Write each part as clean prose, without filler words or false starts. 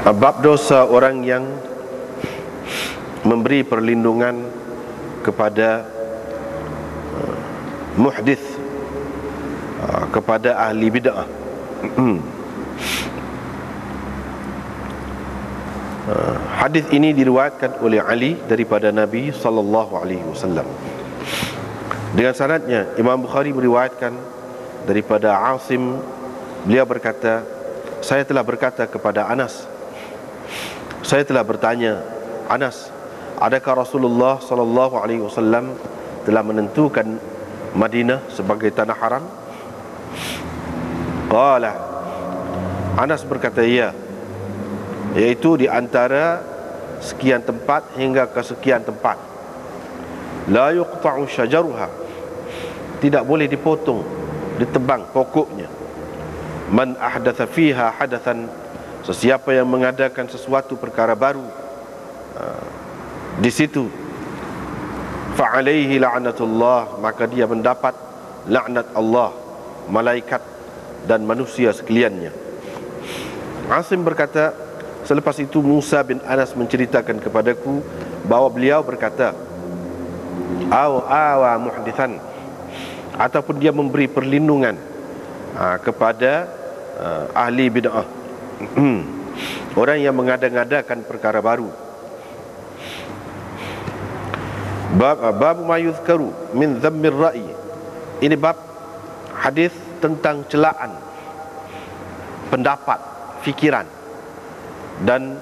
Bab dosa orang yang memberi perlindungan kepada muhdith, kepada ahli bid'ah. Hadis ini diriwayatkan oleh Ali daripada Nabi sallallahu alaihi wasallam. Dengan sanadnya Imam Bukhari meriwayatkan daripada Asim, beliau berkata, saya telah berkata kepada Anas, saya telah bertanya, Anas, adakah Rasulullah sallallahu alaihi wasallam telah menentukan Madinah sebagai tanah haram? Qala, Anas berkata, ya, yaitu di antara sekian tempat hingga ke sekian tempat. La yuqta'u syajaruha, tidak boleh dipotong, ditebang pokoknya. Man ahdatha fiha hadathan, sesiapa yang mengadakan sesuatu perkara baru di situ, fa'alaihi la'natullah, maka dia mendapat laknat Allah, malaikat dan manusia sekaliannya. Asim berkata, selepas itu Musa bin Anas menceritakan kepadaku bahawa beliau berkata, awa muhdithan, ataupun dia memberi perlindungan kepada ahli bid'ah, orang yang mengada-ngadakan perkara baru. Bab ma yuzkaru min dhammir ra'i, ini bab hadis tentang celaan pendapat, fikiran, dan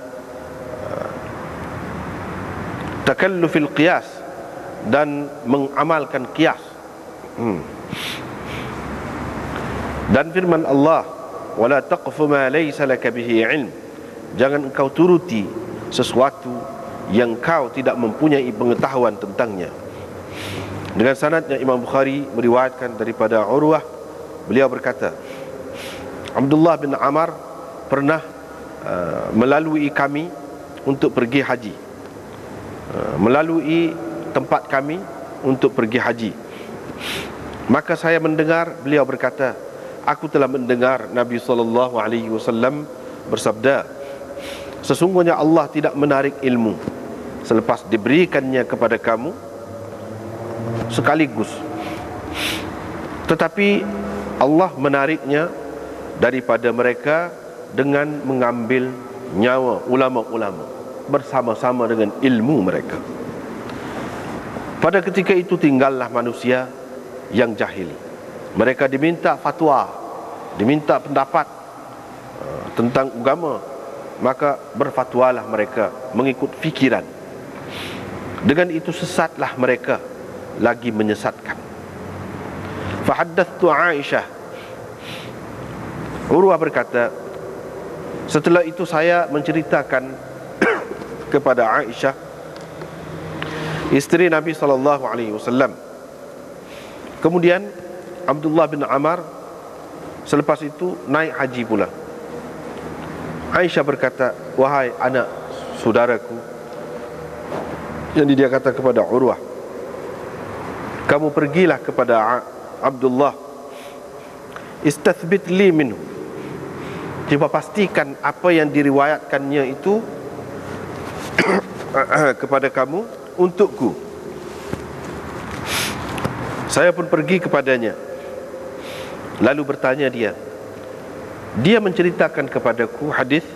takallufil qiyas, dan mengamalkan qiyas. Dan firman Allah, wala taqfu ma laysa laka bihi ilm, jangan engkau turuti sesuatu yang kau tidak mempunyai pengetahuan tentangnya. Dengan sanadnya Imam Bukhari meriwayatkan daripada Urwah, beliau berkata, Abdullah bin Amar pernah melalui kami untuk pergi haji, melalui tempat kami untuk pergi haji. Maka saya mendengar beliau berkata, aku telah mendengar Nabi SAW bersabda, sesungguhnya Allah tidak menarik ilmu selepas diberikannya kepada kamu sekaligus, tetapi Allah menariknya daripada mereka dengan mengambil nyawa ulama-ulama bersama-sama dengan ilmu mereka. Pada ketika itu tinggallah manusia yang jahil. Mereka diminta fatwa, diminta pendapat tentang agama, maka berfatwalah mereka mengikut fikiran. Dengan itu sesatlah mereka lagi menyesatkan. Fahaddathtu Aisyah, Urwah berkata, setelah itu saya menceritakan kepada Aisyah, isteri Nabi SAW. Kemudian Abdullah bin Amar selepas itu naik haji pula. Aisyah berkata, wahai anak saudaraku, yang dia kata kepada Urwah, kamu pergilah kepada Abdullah, istathbit li minhu, coba pastikan apa yang diriwayatkannya itu kepada kamu untukku. Saya pun pergi kepadanya, lalu bertanya dia menceritakan kepadaku hadis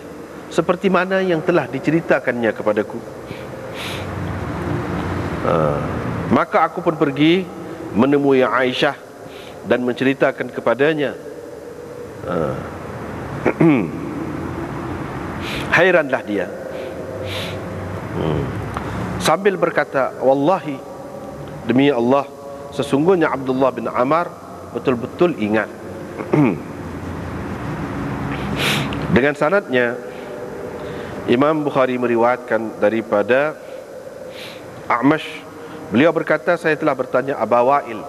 seperti mana yang telah diceritakannya kepadaku. Maka aku pun pergi menemui Aisyah dan menceritakan kepadanya. Hairanlah dia, sambil berkata, wallahi, demi Allah, sesungguhnya Abdullah bin Amar betul-betul ingat. Dengan sanadnya Imam Bukhari meriwayatkan daripada A'mash, beliau berkata, saya telah bertanya Aba Wa'il,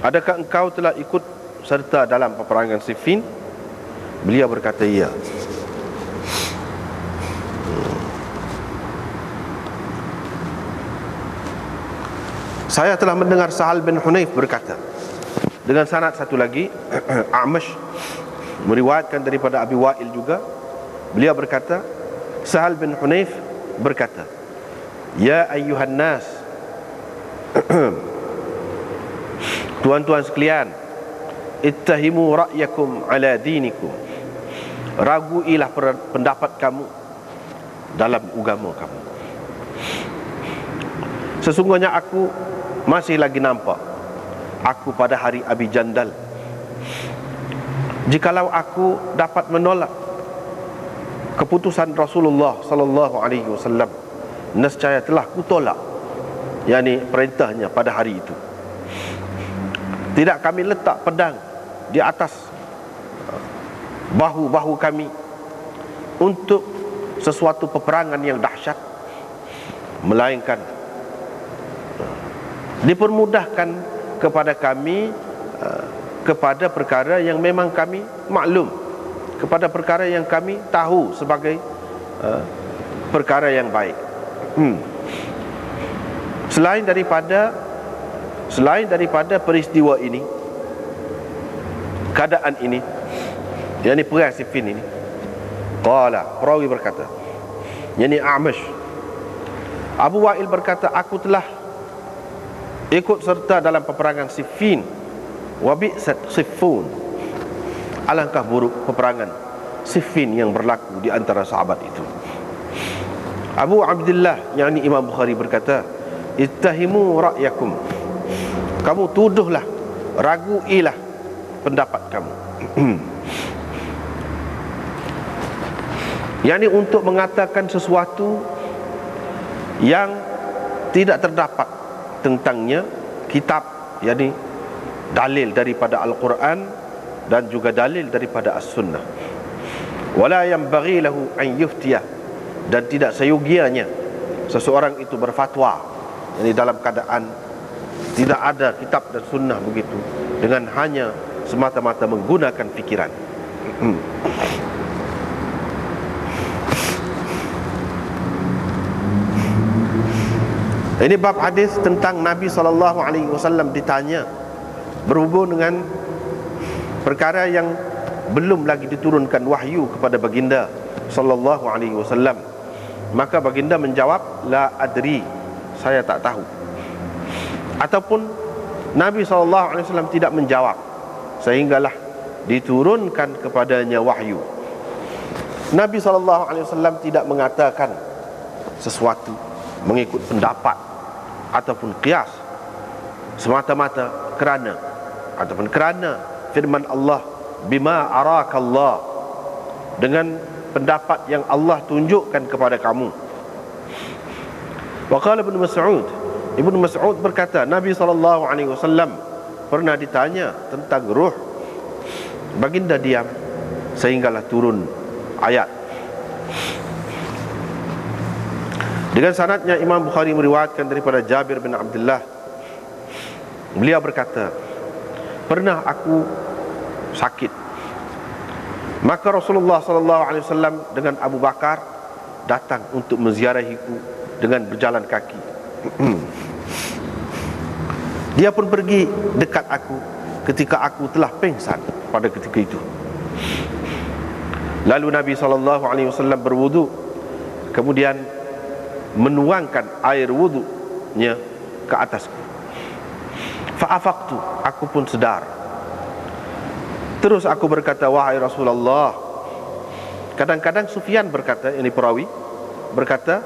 adakah engkau telah ikut serta dalam peperangan Siffin? Beliau berkata, iya. Saya telah mendengar Sahal bin Hunayf berkata. Dengan sanad satu lagi, A'mash meriwayatkan daripada Abi Wa'il juga, beliau berkata, Sahal bin Hunayf berkata, ya ayyuhan nas, tuan-tuan sekalian, ittahimu ra'yakum ala dinikum, raguilah pendapat kamu dalam agama kamu. Sesungguhnya aku masih lagi nampak aku pada hari Abi Jandal. Jikalau aku dapat menolak keputusan Rasulullah sallallahu alaihi wasallam, nescaya telah kutolak, yakni perintahnya pada hari itu. Tidak kami letak pedang di atas bahu-bahu kami untuk sesuatu peperangan yang dahsyat, melainkan dipermudahkan kepada kami kepada perkara yang memang kami maklum, kepada perkara yang kami tahu sebagai perkara yang baik. Selain daripada peristiwa ini, keadaan ini, yakni perang Siffin ini, qala, perawi berkata, yakni A'mash, Abu Wa'il berkata, aku telah ikut serta dalam peperangan Siffin, wa bi'sat Siffun, alangkah buruk peperangan Siffin yang berlaku di antara sahabat itu. Abu Abdullah, yakni Imam Bukhari berkata, ittahimu ra'yakum, kamu tuduhlah, raguilah pendapat kamu. yakni untuk mengatakan sesuatu yang tidak terdapat tentangnya kitab, yakni dalil daripada Al-Quran dan juga dalil daripada As-Sunnah. Wala yanbaghi lahu an yuftiyah, dan tidak seyogianya seseorang itu berfatwa, yakni dalam keadaan tidak ada kitab dan sunnah begitu, dengan hanya semata-mata menggunakan fikiran. Ini bab hadis tentang Nabi SAW ditanya berhubung dengan perkara yang belum lagi diturunkan wahyu kepada baginda sallallahu alaihi wasallam. Maka baginda menjawab, la adri, saya tak tahu. Ataupun Nabi sallallahu alaihi wasallam tidak menjawab, sehinggalah diturunkan kepadanya wahyu. Nabi sallallahu alaihi wasallam tidak mengatakan sesuatu mengikut pendapat ataupun qiyas semata-mata kerana firman Allah, bima arakallah, dengan pendapat yang Allah tunjukkan kepada kamu. Wa qala Ibnu Mas'ud berkata, Nabi SAW pernah ditanya tentang ruh, baginda diam sehinggalah turun ayat. Dengan sanadnya Imam Bukhari meriwayatkan daripada Jabir bin Abdullah, beliau berkata, pernah aku sakit, maka Rasulullah SAW dengan Abu Bakar datang untuk menziarahiku dengan berjalan kaki. Dia pun pergi dekat aku ketika aku telah pingsan pada ketika itu. Lalu Nabi SAW berwudu, kemudian menuangkan air wudunya ke atasku. Fa'afaqtu, aku pun sedar. Terus aku berkata, wahai Rasulullah. Kadang-kadang Sufyan berkata, ini perawi berkata,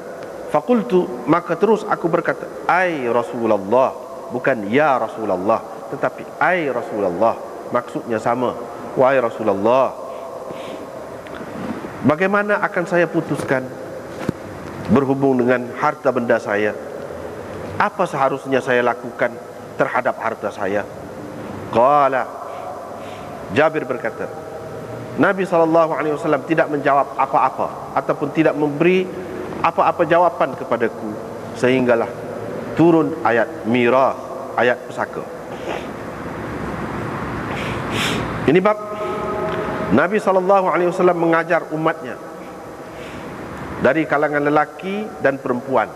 faqultu, maka terus aku berkata, ai Rasulullah, bukan ya Rasulullah, tetapi ai Rasulullah, maksudnya sama, wahai Rasulullah, bagaimana akan saya putuskan berhubung dengan harta benda saya? Apa seharusnya saya lakukan terhadap harta saya? Qala, Jabir berkata, Nabi SAW tidak menjawab apa-apa ataupun tidak memberi apa-apa jawapan kepadaku, sehinggalah turun ayat mirath, ayat pusaka. Ini bab Nabi SAW mengajar umatnya dari kalangan lelaki dan perempuan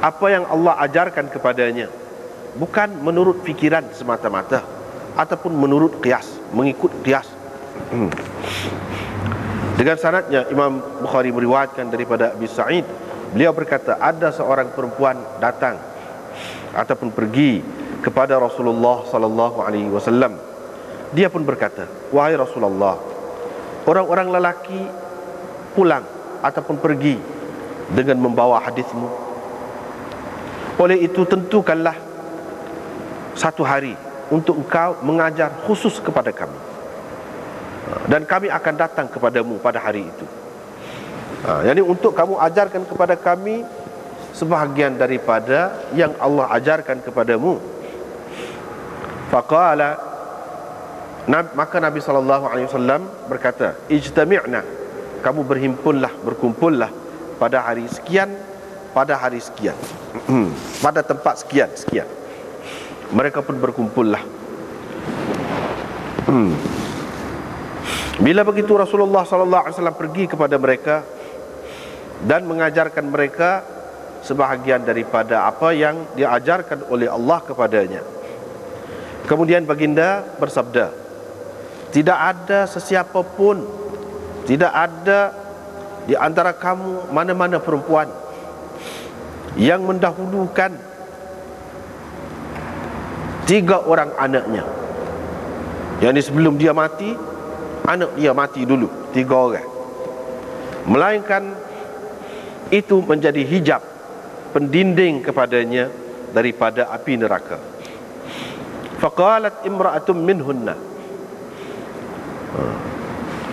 apa yang Allah ajarkan kepadanya, bukan menurut fikiran semata-mata ataupun menurut qiyas, mengikut qiyas. Dengan sanadnya Imam Bukhari meriwayatkan daripada Abi Sa'id, beliau berkata, ada seorang perempuan datang ataupun pergi kepada Rasulullah sallallahu alaihi wasallam. Dia pun berkata, wahai Rasulullah, orang-orang lelaki pulang ataupun pergi dengan membawa hadismu. Oleh itu tentukanlah satu hari untuk engkau mengajar khusus kepada kami, dan kami akan datang kepadamu pada hari itu. Jadi untuk kamu ajarkan kepada kami sebahagian daripada yang Allah ajarkan kepadamu. Faqala, maka Nabi SAW berkata, ijtami'na, kamu berkumpullah pada hari sekian, pada hari sekian, pada tempat sekian. Mereka pun berkumpullah. Bila begitu Rasulullah SAW pergi kepada mereka dan mengajarkan mereka sebahagian daripada apa yang diajarkan oleh Allah kepadanya. Kemudian baginda bersabda, tidak ada sesiapa pun, tidak ada di antara kamu mana-mana perempuan yang mendahulukan 3 orang anaknya. Yang sebelum dia mati, anak dia mati dulu, 3 orang, melainkan itu menjadi hijab, pendinding kepadanya daripada api neraka. Faqalat imra'atun minhunna,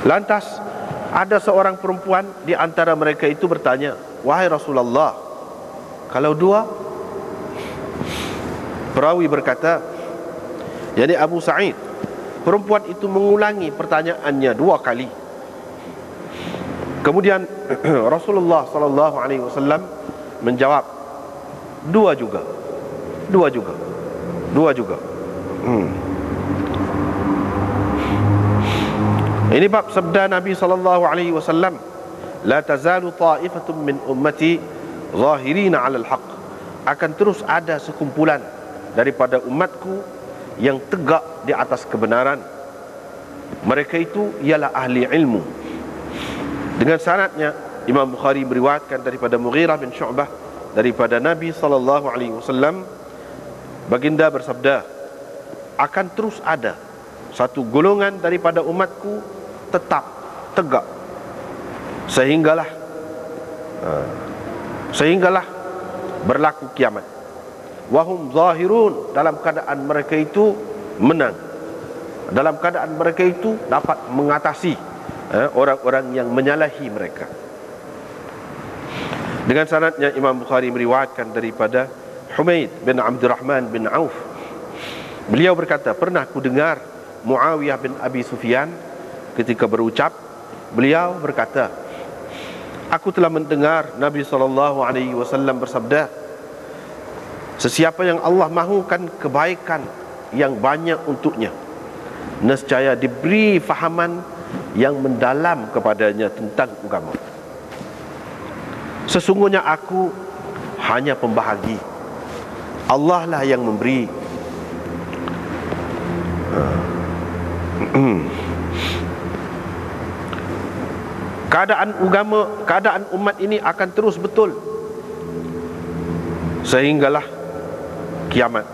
lantas ada seorang perempuan di antara mereka itu bertanya, wahai Rasulullah, kalau 2? Perawi berkata, jadi Abu Sa'id, perempuan itu mengulangi pertanyaannya 2 kali. Kemudian Rasulullah SAW menjawab, 2 juga. Ini bab sabda Nabi SAW, la tazalu ta'ifatun min ummati zahirina 'alal haqq, akan terus ada sekumpulan daripada umatku yang tegak di atas kebenaran. Mereka itu ialah ahli ilmu. Dengan sanadnya Imam Bukhari meriwayatkan daripada Mughirah bin Syu'bah daripada Nabi SAW, baginda bersabda, akan terus ada satu golongan daripada umatku tetap tegak sehinggalah berlaku kiamat. Wahum zahirun, dalam keadaan mereka itu menang, dalam keadaan mereka itu dapat mengatasi orang-orang yang menyalahi mereka. Dengan sanadnya Imam Bukhari meriwayatkan daripada Humaid bin Abdurrahman bin Auf, beliau berkata, pernah ku dengar Muawiyah bin Abi Sufyan ketika berucap, beliau berkata, aku telah mendengar Nabi SAW bersabda, sesiapa yang Allah mahukan kebaikan yang banyak untuknya, nescaya diberi fahaman yang mendalam kepadanya tentang agama. Sesungguhnya aku hanya pembahagi, Allah lah yang memberi. Keadaan umat ini akan terus betul sehinggalah kiamat,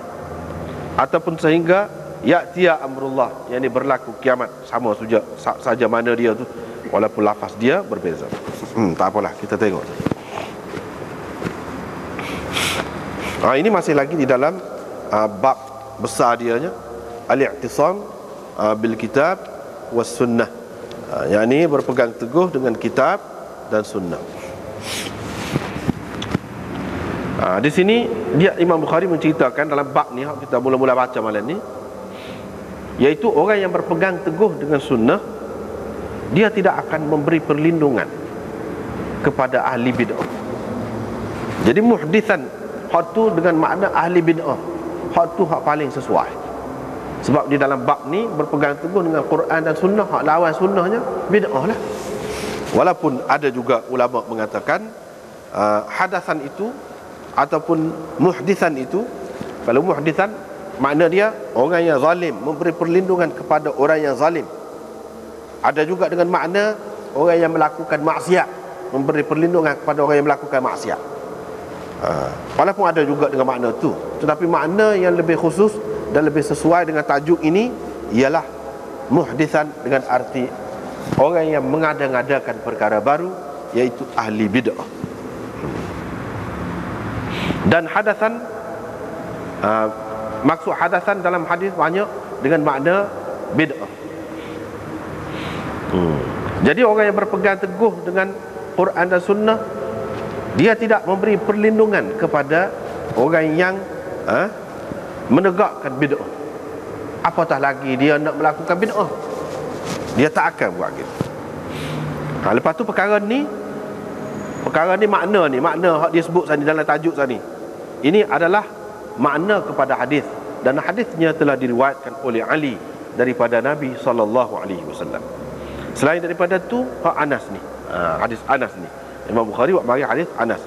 ataupun sehingga ya'tiya amrullah, yakni berlaku kiamat. Sama saja mana dia tu, walaupun lafaz dia berbeza. Tak apalah, kita tengok. Ini masih lagi di dalam bab besar dianya, al-i'tisam bil kitab was sunnah, yakni berpegang teguh dengan kitab dan sunnah. Di sini dia Imam Bukhari menceritakan dalam bab ni, kita mula-mula baca malam ni, iaitu orang yang berpegang teguh dengan sunnah, dia tidak akan memberi perlindungan kepada ahli bid'ah. Jadi muhdithan, hak tu dengan makna ahli bid'ah, hak tu hak paling sesuai. Sebab di dalam bab ni berpegang teguh dengan Quran dan sunnah, hak lawan sunnahnya bid'ah lah. Walaupun ada juga ulama mengatakan hadasan itu ataupun muhdithan itu, kalau muhdithan makna dia orang yang zalim, memberi perlindungan kepada orang yang zalim. Ada juga dengan makna orang yang melakukan maksiat, memberi perlindungan kepada orang yang melakukan maksiat. Walaupun ada juga dengan makna tu, tetapi makna yang lebih khusus dan lebih sesuai dengan tajuk ini ialah muhdithan, dengan arti orang yang mengada-ngadakan perkara baru, iaitu ahli bid'ah. Dan hadathan, maksud hadathan dalam hadis banyak dengan makna bid'ah. Jadi orang yang berpegang teguh dengan Quran dan Sunnah, dia tidak memberi perlindungan kepada orang yang menegakkan bid'ah. Apatah lagi dia nak melakukan bid'ah, dia tak akan buat gitu. Lepas tu perkara ni makna hak dia sebut tadi dalam tajuk tadi, ini adalah makna kepada hadis, dan hadisnya telah diriwayatkan oleh Ali daripada Nabi SAW. Selain daripada tu, hak Anas ni, hadis Anas ni, Imam Bukhari buat bagi hadis Anas,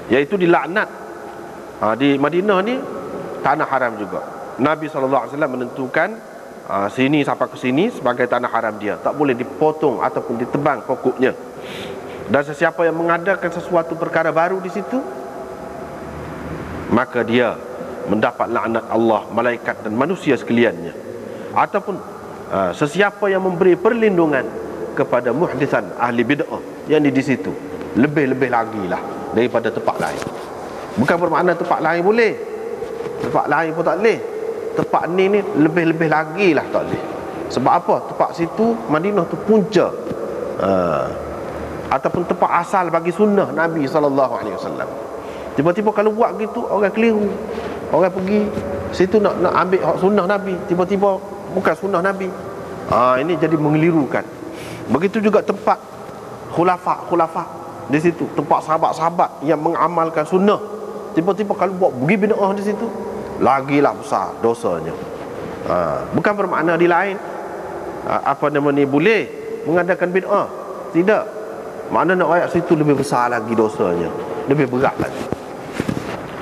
iaitu dilaknat di Madinah ni tanah haram juga. Nabi SAW menentukan sini sampai ke sini sebagai tanah haram dia, tak boleh dipotong ataupun ditebang pokoknya. Dan sesiapa yang mengadakan sesuatu perkara baru di situ, maka dia mendapat laknat Allah, malaikat dan manusia sekaliannya. Ataupun sesiapa yang memberi perlindungan kepada muhdithan, ahli bid'ah, yang di situ lebih-lebih lagi lah daripada tempat lain. Bukan bermakna tempat lain boleh, tempat lain pun tak boleh. Tempat ni lebih-lebih lagi lah tak boleh. Sebab apa? Tempat situ, Madinah tu punca ataupun tempat asal bagi sunnah Nabi SAW. Tiba-tiba kalau buat gitu, orang keliru. Orang pergi situ nak ambil sunnah Nabi, tiba-tiba bukan sunnah Nabi. Ini jadi mengelirukan. Begitu juga tempat khulafa di situ, tempat sahabat-sahabat yang mengamalkan sunnah, tiba-tiba kalau buat pergi bid'ah di situ, lagilah besar dosanya. Bukan bermakna di lain boleh mengadakan bid'ah, tidak. Makna nak ayat situ lebih besar lagi dosanya, lebih berat lagi,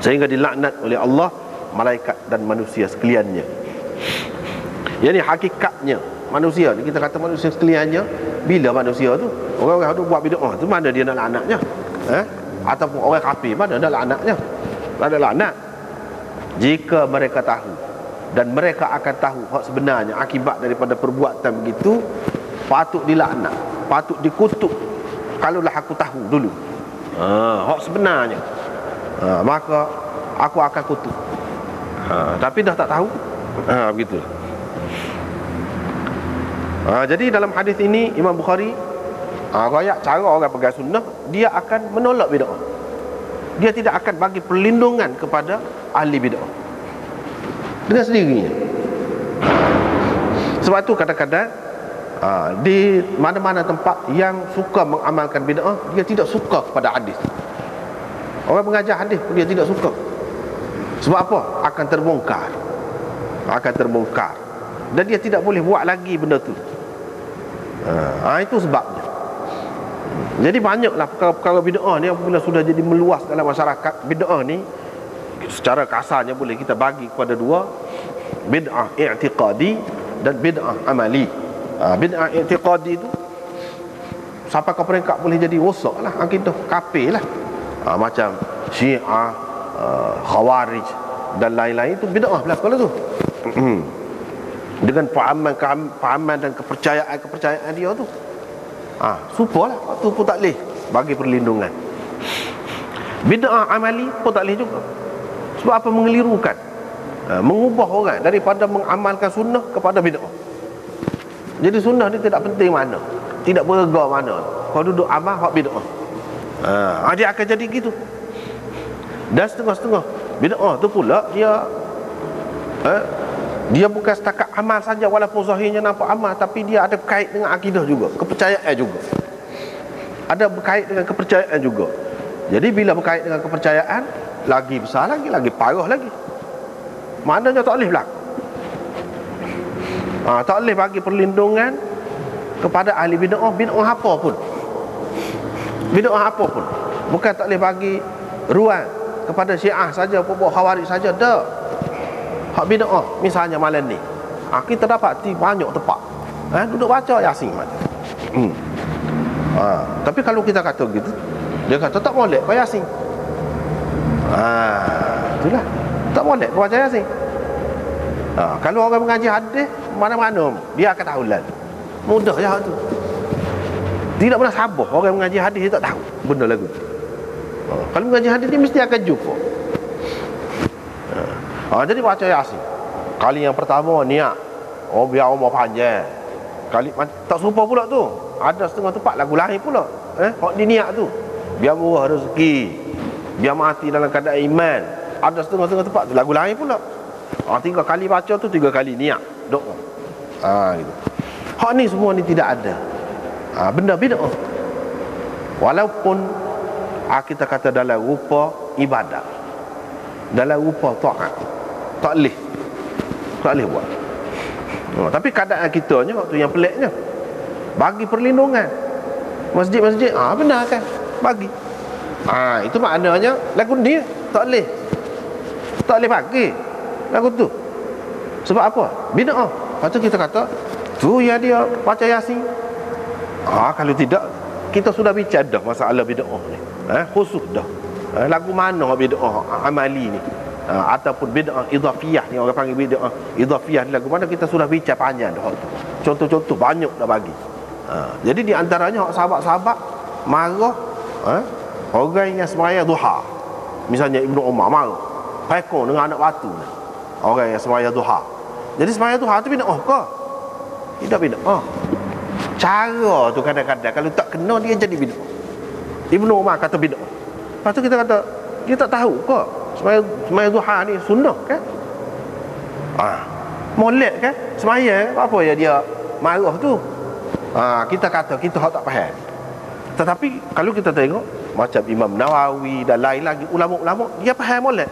sehingga dilaknat oleh Allah, malaikat dan manusia sekaliannya. Yang ni hakikatnya manusia ni, kita kata manusia sekaliannya, bila manusia tu, orang-orang tu buat bid'ah tu, mana dia nak laknatnya? Ataupun orang kafir, mana nak laknatnya? Tak ada laknat. Jika mereka tahu, dan mereka akan tahu hak sebenarnya akibat daripada perbuatan begitu, patut dilaknat, patut dikutuk. Kalaulah aku tahu dulu hak sebenarnya, maka aku akan kutuk. Tapi dah tak tahu, begitu. Jadi dalam hadis ini Imam Bukhari rakyat cara orang pegang sunnah, dia akan menolak bid'ah. Dia tidak akan bagi perlindungan kepada ahli bid'ah dengan sendirinya. Sebab tu kadang-kadang di mana-mana tempat yang suka mengamalkan bid'ah, dia tidak suka kepada hadis. Orang mengajar hadis pun dia tidak suka. Sebab apa? Akan terbongkar, dan dia tidak boleh buat lagi benda tu. Itu sebabnya. Jadi banyaklah perkara-perkara bid'ah ni apabila sudah jadi meluas dalam masyarakat. Bid'ah ni secara kasarnya boleh kita bagi kepada dua, bid'ah i'tiqadi dan bid'ah amali. Bid'ah i'tiqadi tu sampai ke peringkat boleh jadi rosak lah, akidah kafir lah, macam Syiah, Khawarij dan lain-lain, itu bid'ah belaka lah tu. Dengan fahaman dan kepercayaan dia tu, supalah waktu pun tak boleh bagi perlindungan. Bid'ah amali pun tak boleh juga. Sebab apa? Mengelirukan, mengubah orang daripada mengamalkan sunnah kepada bid'ah. Jadi sunnah ni tidak penting mana, tidak berharga mana, kau duduk amal hak bid'ah, dia akan jadi gitu. Dan setengah-setengah bid'ah tu pula dia bukan setakat amal saja, walaupun zahirnya nampak amal, tapi dia ada berkait dengan akidah juga, kepercayaan juga. Ada berkait dengan kepercayaan juga. Jadi bila berkait dengan kepercayaan, lagi besar lagi, lagi parah lagi. Maknanya tak boleh berlaku. Tak boleh bagi perlindungan kepada ahli bid'ah, bid'ah apa pun. Bid'ah apa pun. Bukan tak boleh bagi ruang kepada Syiah saja, pokok Khawarij saja, dah. Hak bid'ah misalnya malam ni, kita dapati banyak tempat duduk baca Yasin. Tapi kalau kita kata gitu, dia kata tak molek baca Yasin. Itulah, tak molek baca Yasin. Kalau orang mengaji hadis mana-mana dia akan tahu lah. Mudah je tu. Tidak pernah sabar orang mengaji hadis dia tak tahu benda lagu tu. Kalau mengaji hadis dia mesti akan jumpa. Jadi baca Yasin. Kali yang pertama niat, biar umur panjang. Kali tak serupa pula tu. Ada setengah tempat lagu lain pula. Hak diniat tu. Biar murah rezeki. Biar mati dalam keadaan iman. Ada setengah-setengah tempat tu lagu lain pula. 3 kali baca tu 3 kali niat doa. Gitu. Hak ni semua ni tidak ada. Benda bid'ah. Walaupun kita kata dalam rupa ibadat, dalam rupa taat, tak boleh buat. Tapi keadaan kitanya waktu yang peliknya, bagi perlindungan masjid-masjid, benar kan, bagi. Itu maknanya lagu ni tak boleh bagi lagu tu. Sebab apa? Bid'ah. Lepas tu kita kata tu ya dia baca Yasin. Kalau tidak, kita sudah bicara dah masalah bid'ah ni. Khusus dah. Lagu mana bid'ah amali ni? Ataupun bid'ah idhafiyah ni, orang panggil bid'ah idhafiyah ni lagu mana, kita sudah bicara panjang dah. Contoh-contoh banyak dah bagi. Jadi di antaranya sahabat-sahabat marah orang yang sembahyang duha. Misalnya Ibnu Umar marah, pekong dengan anak batu ni. Orang yang sembahyang duha. Jadi sembahyang duha tu bid'ah ke? Tidak bid'ah. Cara tu kadang-kadang kalau tak kena dia jadi bid'ah. Ibnu Umar kata bid'ah. Lepas tu kita kata dia tak tahu ke sembahyang duha ni sunnah kan? Molek kan? Sembahyang apa ya dia marah tu? Kita kata kita tak faham. Tetapi kalau kita tengok macam Imam Nawawi dan lain lagi ulama-ulama, dia faham molek.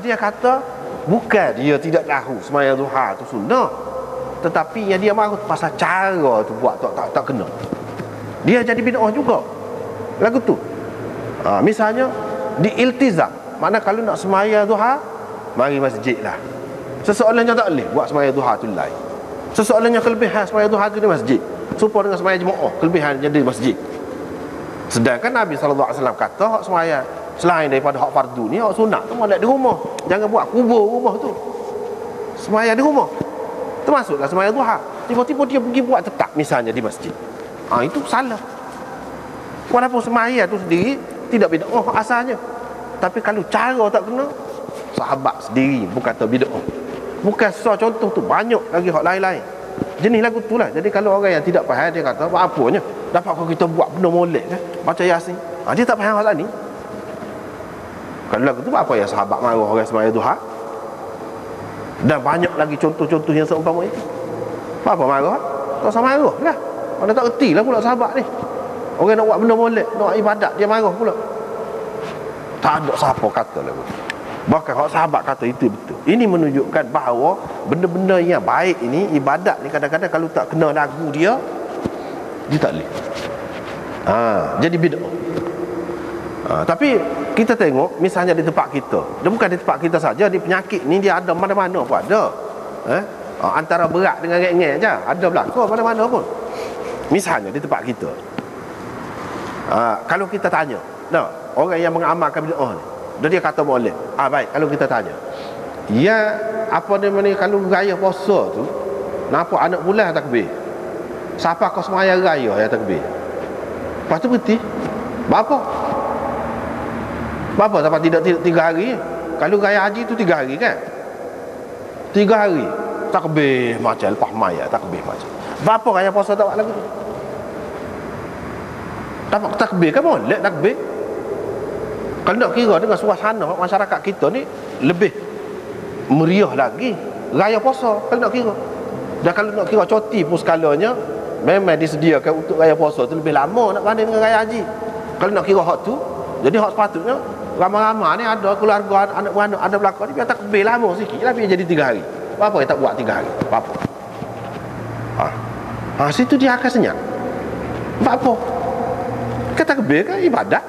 Dia kata bukan dia tidak tahu sembahyang duha tu sunnah, tetapi yang dia marah pasal cara tu buat tak kena. Dia jadi bid'ah juga lagu tu. Misalnya di iltizam, mana kalau nak sembahyang duha mari masjid lah. Sesoalannya tak boleh buat sembahyang duha tu lain. Sesoalannya kelebihan sembahyang duha tu di masjid serupa dengan sembahyang jemaah, kelebihan jadi masjid. Sedangkan Nabi SAW kata hak sembahyang selain daripada hak fardu ni, hak sunat tu molek di rumah. Jangan buat kubur rumah tu. Sembahyang di rumah termasuklah sembahyang duha. Tiba-tiba dia pergi buat tetap misalnya di masjid. Itu salah. Walaupun sembahyang tu sendiri tidak bid'ah asalnya, tapi kalau cara tak kena, sahabat sendiri pun kata bid'ah. Bukan contoh tu, banyak lagi hak lain-lain jenis lagu tu lah. Jadi kalau orang yang tidak faham, dia kata apa apanya dapat kalau kita buat benda molek kan, baca Yasin. Dia tak faham hal ni. Kalau lagu tu apa ya sahabat marah orang sembahyang duha, dan banyak lagi contoh-contoh yang seumpama itu. Apa marah? Tak usah marah lah. Mana tak erti lah pula sahabat ni. Orang nak buat benda molek, nak ibadat, dia marah pula. Tak ada siapa kata lagu. Bahkan kalau sahabat kata itu betul. Ini menunjukkan bahawa benda-benda yang baik ini, ibadat ni kadang-kadang kalau tak kena lagu dia tak boleh. Jadi bid'ah. Tapi kita tengok misalnya di tempat kita, dia bukan di tempat kita saja, di penyakit ni dia ada mana-mana pun ada. Antara berat dengan ringan je ada berlaku mana-mana pun. Misalnya di tempat kita, kalau kita tanya, orang yang mengamalkan bid'ah ni, dia kata boleh. Baik, kalau kita tanya, ya apa namanya, kalau raya puasa tu nampak anak bulan takbir, siapa kau sembahyang raya ya takbir? Lepas tu berhenti. Berapa sampai tidak 3 hari? Kalau raya haji tu 3 hari kan? 3 hari takbir macam lepas maya takbir macam. Berapa raya puasa tak buat lagu tu? Dapat takbir kan boleh takbir. Kalau nak kira dengan suasana masyarakat kita ni lebih meriah lagi raya puasa kalau nak kira. Dan kalau nak kira cuti pun skalanya memang disediakan untuk raya puasa tu lebih lama nak banding dengan raya haji. Kalau nak kira hak tu, jadi hak sepatutnya ramai-ramai ni ada keluarga, anak-anak ada belakang ni, biar takbir lama sikit lah, biar jadi 3 hari. Apa yang tak buat 3 hari? Apa? Situ dia akan senyap. Apa? Kata takbir kan ibadat.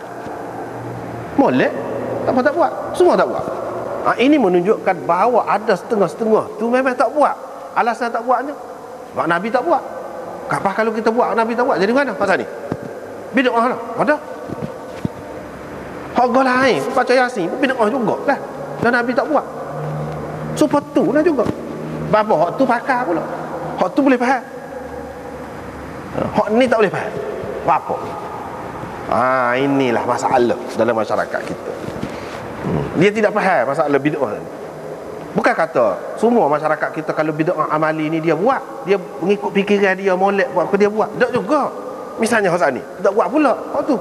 Molek. Apa tak buat? Semua tak buat. Ini menunjukkan bahawa ada setengah-setengah tu memang tak buat. Alasan tak buatnya sebab Nabi tak buat. Kapal kalau kita buat Nabi tak buat, jadi mana pasal ni? bid'ah lah. Ada. Hak gol lain baca Yasin bid'ah jugalah. Dan Nabi tak buat. Supaya tu lah juga. Bapa hak tu pakar pula. Hak tu boleh faham. Hak ni tak boleh faham. Apa? Inilah masalah dalam masyarakat kita. Dia tidak faham masalah bid'ah ni. Bukan kata semua masyarakat kita kalau bid'ah amali ni dia buat, dia mengikut fikiran dia, molek buat apa dia buat. Tak juga. Misalnya Hasan ni, tak buat pula. Hak tu.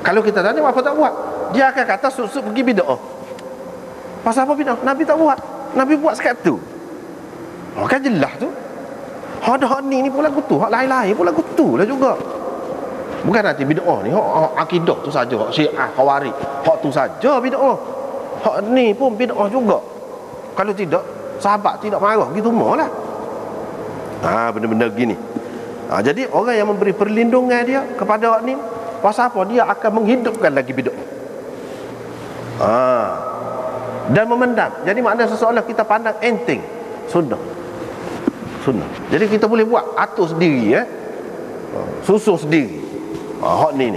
Kalau kita tanya apa tak buat, dia akan kata suk-suk pergi bid'ah. Pasal apa bid'ah? Nabi tak buat. Nabi buat sekat tu. Kan jelas tu. Hak ni pula kutu, hak lain-lain pula kutu lah juga. Bukan nanti bid'ah ni hak akidah tu saja, hak Syiah, Khawarij, hak tu saja bid'ah. Hak ni pun bid'ah juga. Kalau tidak, sahabat tidak marah gitu malah. Benda-benda gini. Jadi orang yang memberi perlindungan dia kepada hak ni, pasal apa? Dia akan menghidupkan lagi bid'ah. Dan memendam. Jadi makna seseorang kita pandang enteng sunnah. Jadi kita boleh buat atur sendiri, susun sendiri. Hak ni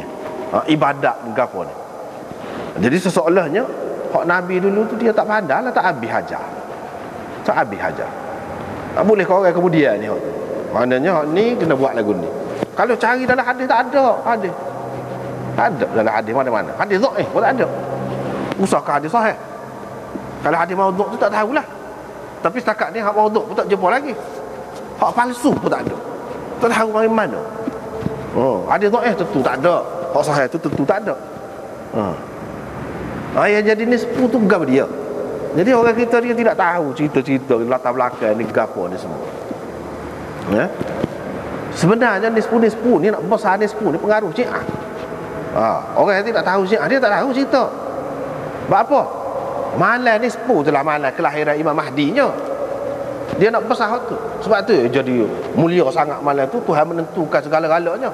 ibadat ke apa ni. Jadi seseorangnya hak Nabi dulu tu dia tak pandang lah, tak habis hajar. Boleh kau orang kemudian ni hak. Maknanya hak ni kena buat lagu ni. Kalau cari dalam hadis tak ada. Ada dalam hadis mana-mana. Hadis dhaif pun tak ada. Usahkah hadis sahih? Kalau hadis maudhu' tu tak tahulah. Tapi setakat ni hak maudhu' pun tak jumpa lagi. Hak palsu pun tak ada. Tak tahu dari mana. Hadis dhaif tentu tak ada. Hak sahih tu tentu tak ada. Yang jadi nisfu tu gam dia. Jadi orang kita dia tidak tahu cerita-cerita latar belakang ni gapo ni semua. Sebenarnya nisfu ni nak besar nisfu ni pengaruh Syiah. Orang yang tidak tahu Syiah dia tak tahu cerita. Sebab apa? Malam nisfu tu lah malam kelahiran Imam Mahdi-nya. Dia nak besar hak tu. Sebab tu jadi mulia sangat malam tu. Tuhan menentukan segala-galanya.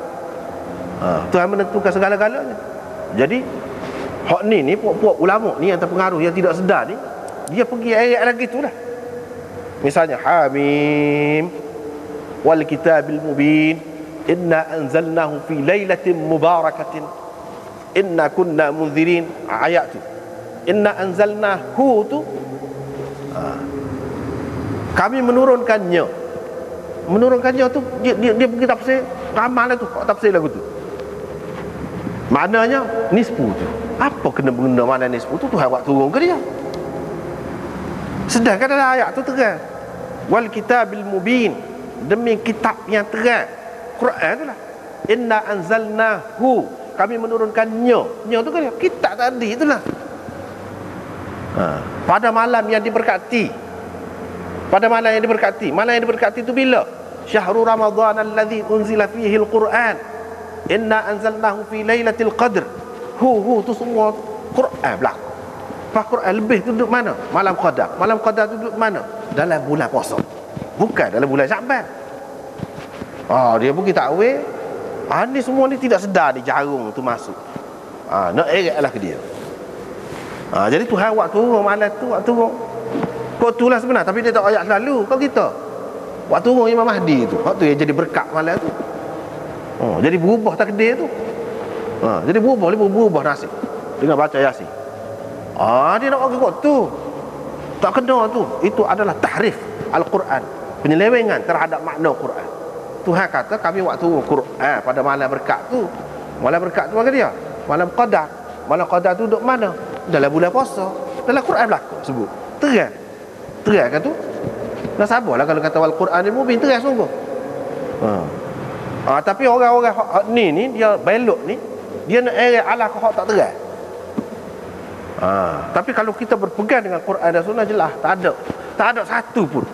Tuhan menentukan segala-galanya. Jadi hak ni puak-puak ulama ni yang terpengaruh, yang tidak sedar ni, dia pergi ayat lagi tu lah. Misalnya Hamim wal kitabil mubin inna anzalnahu fi lailatin mubarakatin inna kunna munzirin. Ayat tu inna anzalnahu tu kami menurunkannya tu dia pergi tafsir ramal tu, tafsir lagu tu. Maknanya nisfu tu apa kena benda mana nisfu tu Tuhan buat turun ke dia. Sedangkan dalam ayat tu terang wal kitabil mubin, demi kitab yang terang, Quran tu lah. Inna anzalnahu, kami menurunkannya. Nya tu kan kitab tadi tu lah. Pada malam yang diberkati. Malam yang diberkati tu bila? Syahrul Ramadan alladzi unzila fihi al-Quran. Inna anzalnahu fi lailatul qadr. Hu tu semua Quran berlaku. Pak Quran lebih tu duduk mana? Malam Qadar. Malam Qadar tu duduk mana? Dalam bulan puasa. Bukan dalam bulan Syaban. Dia pergi takwil. Ni semua ni tidak sedar ni jarum tu masuk. Nak eratlah ke dia. Jadi Tuhan waktu turun malam tu, waktu turun. Kok tu lah sebenar, tapi dia tak ayat selalu. Kau kita waktu turun Imam Mahdi tu, waktu yang jadi berkat malam tu. Jadi berubah takdir tu. Jadi berubah nasib dengan baca Yasin. Dia nak buat kot tu. Tak kena tu. Itu adalah tahrif Al-Quran, penyelewengan terhadap makna Quran. Tuhan kata kami waktu Quran pada malam berkat tu. Malam berkat tu apa dia? Malam Qadar. Malam Qadar tu duduk mana? Dalam bulan puasa. Dalam Quran berlaku sebut. Terang kan tu? Nak sabarlah kalau kata wal Quranil mubin, terang sungguh. Tapi orang-orang ni dia belok ni, dia nak ala hak tak terang. Tapi kalau kita berpegang dengan Quran dan Sunnah, jelas tak ada satu pun.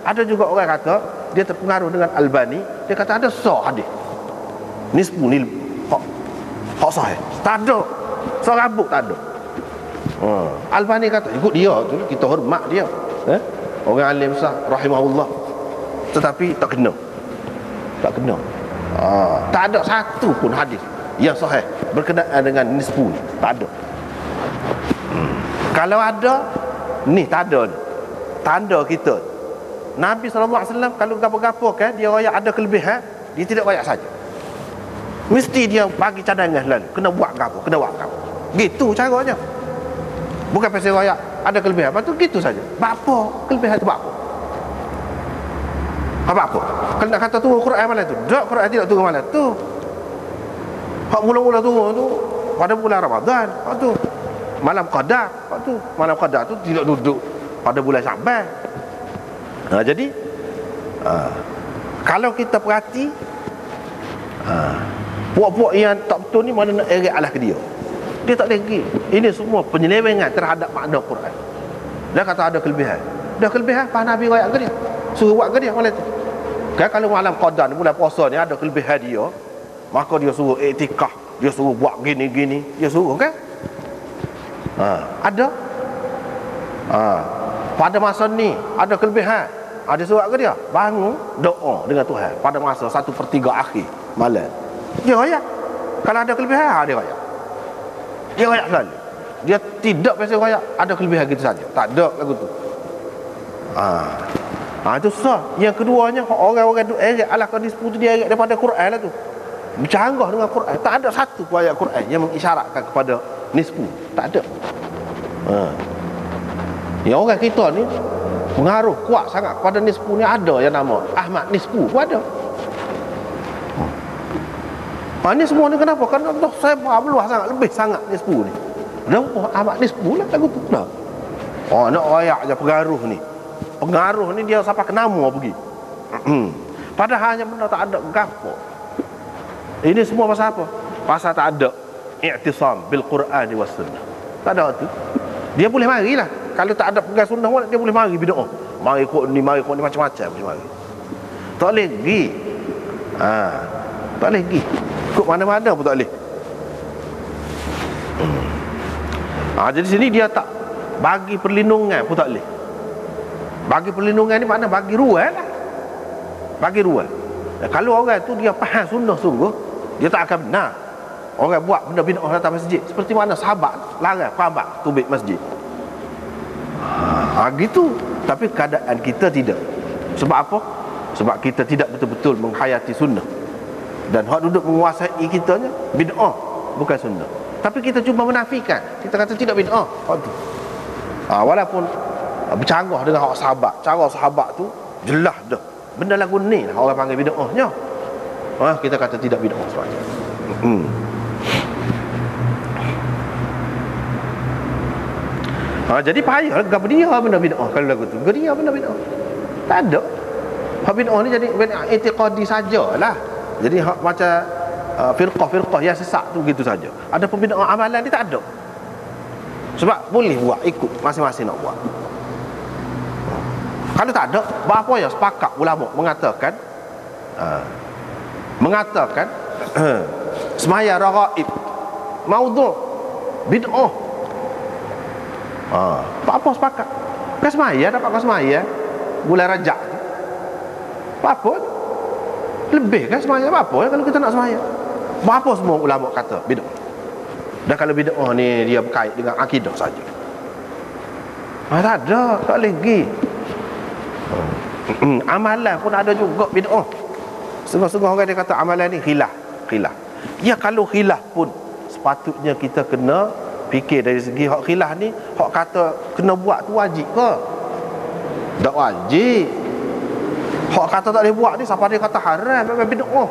Ada juga orang kata dia terpengaruh dengan Albani, dia kata ada sah hadis nisfu ni hak sahih. Tak ada. Serabut tak ada. Albani kata ikut dia tu, kita hormat dia. Orang alim besar rahimahullah. Tetapi tak kena. Tak ada satu pun hadis yang sahih berkenaan dengan nisfu. Tak ada. Kalau ada ni, tak ada ni. Tanda kita Nabi SAW kalau gapo-gapo kan dia royak ada kelebihan, dia tidak royak saja. Mesti dia bagi cadangan lalu, kena buat apa, kena buat apa. Gitu caranya. Bukan pasal royak ada kelebihan, lepas tu gitu saja. Apa kelebihan tu apa? Apa? Kalau nak kata turun Quran malam tu, tak, Quran tidak turun malam tu. Hak mula-mula turun tu pada bulan Ramadan, hak tu malam Qadar, hak tu malam Qadar tu tidak duduk pada bulan Syaban. Jadi kalau kita perhati, puak-puak yang tak betul ni mana nak erat alah ke dia. Dia tak lagi. Ini semua penyelewengan terhadap makna Quran. Dia kata ada kelebihan. Ada kelebihan, Pak Nabi royak ke dia? Suruh buat ke dia malam tu? Kan kalau malam Qadar bulan puasa ni ada kelebihan dia, maka dia suruh iktikaf, dia suruh buat gini-gini, dia suruh kan? Ada. Pada masa ni ada kelebihan. Ada surat ke dia? Bangun doa dengan Tuhan pada masa 1/3 akhir malam. Dia royak. Kalau ada kelebihan, dia royak. Dia royak selalu. Dia tidak biasa royak ada kelebihan gitu saja. Tak ada lagu tu. Itu susah. Yang keduanya, orang-orang tu erat alah kau disebut dia erat daripada Quran lah tu. Bercanggah dengan Quran. Tak ada satu ayat Quran yang mengisyaratkan kepada nisfu. Tak ada. Yang orang kita ni pengaruh kuat sangat kepada nisfu ni, ada yang nama Ahmad Nisfu pun ada. Ini semua ni kenapa? Kerana Allah saya berluah sangat, lebih sangat nisfu ni. Kenapa Ahmad Nisfu lah lagu tu? Nak royak je pengaruh ni. Pengaruh ni dia sampai ke nama pergi. Padahal hanya benda tak ada gapo. Ini semua pasal apa? Pasal tak ada i'tisam bil Quran was sunnah. Tak ada tu. Dia boleh marilah. Kalau tak ada pegang sunnah, dia boleh mari bid'ah. Mari kok ni macam-macam boleh mari. Tak boleh pergi. Tak boleh pergi. Kok mana-mana pun tak boleh. Jadi sini dia tak bagi perlindungan pun tak boleh. Bagi perlindungan ni makna bagi ruang lah. Bagi ruang. Kalau orang tu dia faham sunnah sungguh, dia tak akan benar orang buat benda bid'ah datang masjid. Seperti mana sahabat larang sahabat tubik masjid. Gitu. Tapi keadaan kita tidak. Sebab apa? Sebab kita tidak betul-betul menghayati sunnah. Dan hak duduk menguasai kitanya bid'ah, bukan sunnah. Tapi kita cuma menafikan. Kita kata tidak bid'ah. Hak tu. Walaupun bercanggah dengan hak sahabat. Cara sahabat tu jelas dah. Benda lagu ni lah orang panggil bid'ahnya. Kita kata tidak bid'ah sebenarnya. Jadi payah gap dia benda bid'ah kalau lagu tu. Dia benda bid'ah. Tak ada. Hak bid'ah ni jadi i'tiqadi sajalah. Jadi hak macam firqah-firqah yang sesat tu gitu saja. Ada pembid'ah amalan ni tak ada. Sebab boleh buat ikut masing-masing nak buat. Kalau tak ada, berapa ya sepakat ulama mengatakan semaya raghaib maudhu' bid'ah. Apa sepakat? Kan semaya dapat kau semaya bulan Rajab. Apa? Lebih kan semaya apa ya kalau kita nak semaya? Berapa semua ulama kata bid'ah. Dan kalau bid'ah ni dia berkait dengan akidah saja. Tak ada, tak lagi. Amalan pun ada juga bid'ah. Setengah-setengah orang dia kata amalan ni khilaf. Ya kalau khilaf pun sepatutnya kita kena fikir dari segi hak khilaf ni, hak kata kena buat tu wajib ke? Tak wajib. Hak kata tak boleh buat ni siapa dia kata haram, memang bid'ah.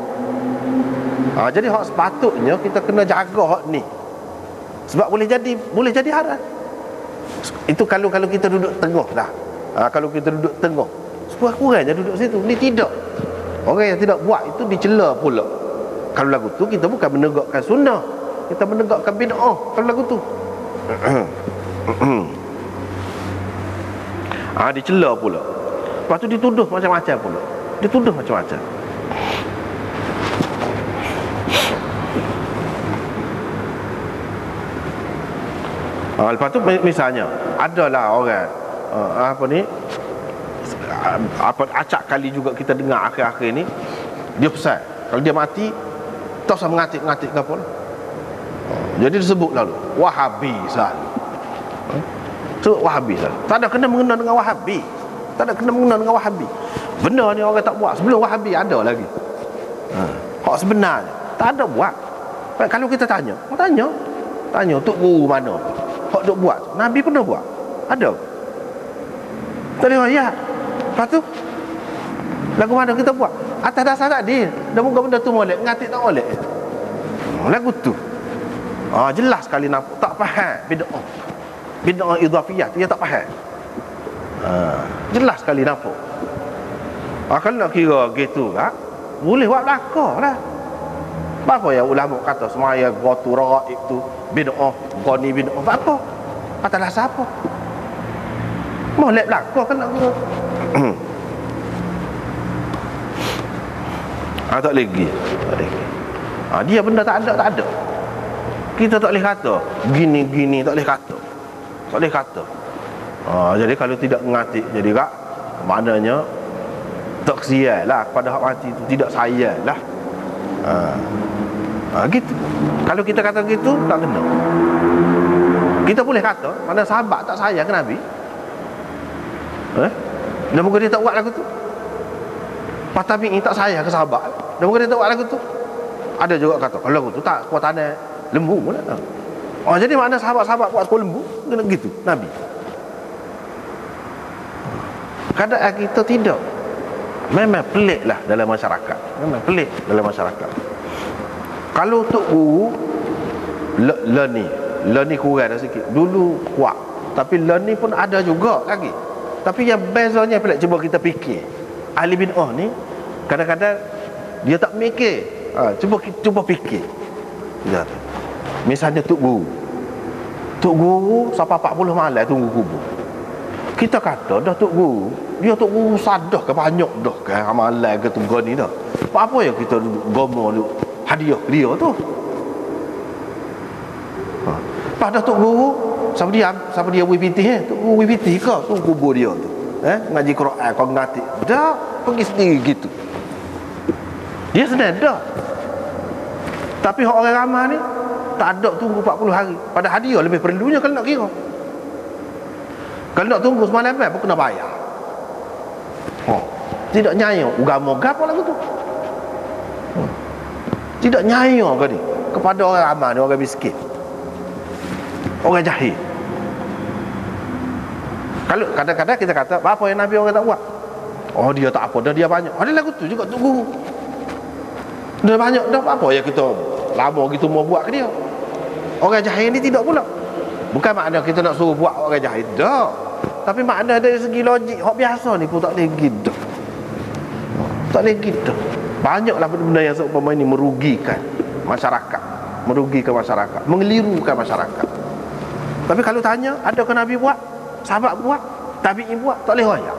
Jadi hak sepatutnya kita kena jaga hak ni. Sebab boleh jadi haram. Itu kalau kita duduk tengah dah. Kalau kita duduk tengah, sekurang-kurangnya duduk situ. Ni tidak. Orang yang tidak buat itu dicela pula. Kalau lagu tu kita bukan menegakkan sunnah, kita menegakkan bid'ah kalau lagu tu. Dicela pula. Lepas tu dituduh macam-macam pula. Dituduh macam-macam. Lepas tu misalnya adalah orang acak kali juga kita dengar akhir-akhir ni, dia pesan kalau dia mati tak usah mengatik-ngatik ke apa lah. Jadi disebut lalu Wahabi selalu. Wahabi selalu. Tak ada kena mengena dengan Wahabi. Tak ada kena mengena dengan Wahabi. Benda ni orang tak buat sebelum Wahabi ada lagi. Hak sebenarnya Tak ada buat. Kalau kita tanya tok guru mana hok duk buat, Nabi pernah buat? Ada? Tak ada ayat. Lepas tu lagu mana kita buat? Atas dasar tadi, dah muka benda tu molek, ngatik tak molek. Lagu tu jelas sekali nampak tak faham bid'ah idhafiyah dia tak faham. Jelas sekali nampak. Kalau nak kira gitu kan, boleh buat belakang lah. Apa yang ulama kata semaya gotu ra'ib tu bid'ah, qani bid'ah, apa? Atas dasar apa? Molek belakang kan nak kira. Tak lagi. Dia benda tak ada. Kita tak boleh kata gini tak boleh kata. Jadi kalau tidak mengatik, jadi kak maknanya tak kesian lah kepada hak mati itu, tidak sayang lah. Gitu. Kalau kita kata gitu tak kena. Kita boleh kata mana sahabat tak sayang ke Nabi? Dan muka dia tak buat lagu tu. Tabi'in tak sayang ke sahabat, dan muka dia tak buat lagu tu. Ada juga kata kalau lagu tu tak kuatannya lembu pun tak. Jadi mana sahabat-sahabat buat sekolah lembu kena gitu Nabi. Keadaan kita tidak. Memang pelik lah dalam masyarakat. Kalau tok guru learning kurang dah sikit. Dulu kuat, tapi learning pun ada juga lagi. Tapi yang bezanya pelik. Cuba kita fikir, ahli bid'ah ni kadang-kadang dia tak mikir. Cuba fikir. Misalnya tok guru sampai 40 malam tunggu kubur. Kita kata dah tok guru, dia tok guru sadah ke banyak dah kan amalan ke tunggu ni dah. Apa yang kita gomo hadiah dia tu? Pada tok guru siapa dia WPT tok guru WPT ke tu kubur dia tu. Ngaji Quran kau ngati. Dah pergi sendiri gitu. Dia senang dah. Tapi orang ramai ni tak ada tunggu 40 hari. Pada hadiah lebih perlunya kalau nak kira. Kalau nak tunggu semalam pun kena bayar. Tidak nyayang agama gapo lagu tu. Tidak nyayang ke ni kepada orang ramai ni, orang miskin, orang jahil. Kalau kadang-kadang kita kata apa yang Nabi orang tak buat? Dia tak apa dah, dia banyak. Ada lagu tu juga tunggu. Dia banyak dah, apa yang kita lama gitu mau buat ke dia? Orang jahil ni tidak pula. Bukan makna kita nak suruh buat orang jahil dah. Tapi makna dari segi logik hak biasa ni pun tak boleh gitu. Tak boleh gitu. Banyaklah benda-benda yang seumpama ini merugikan masyarakat, mengelirukan masyarakat. Tapi kalau tanya, ada ke Nabi buat? Sahabat buat? Tabi'in buat? Tak boleh royak.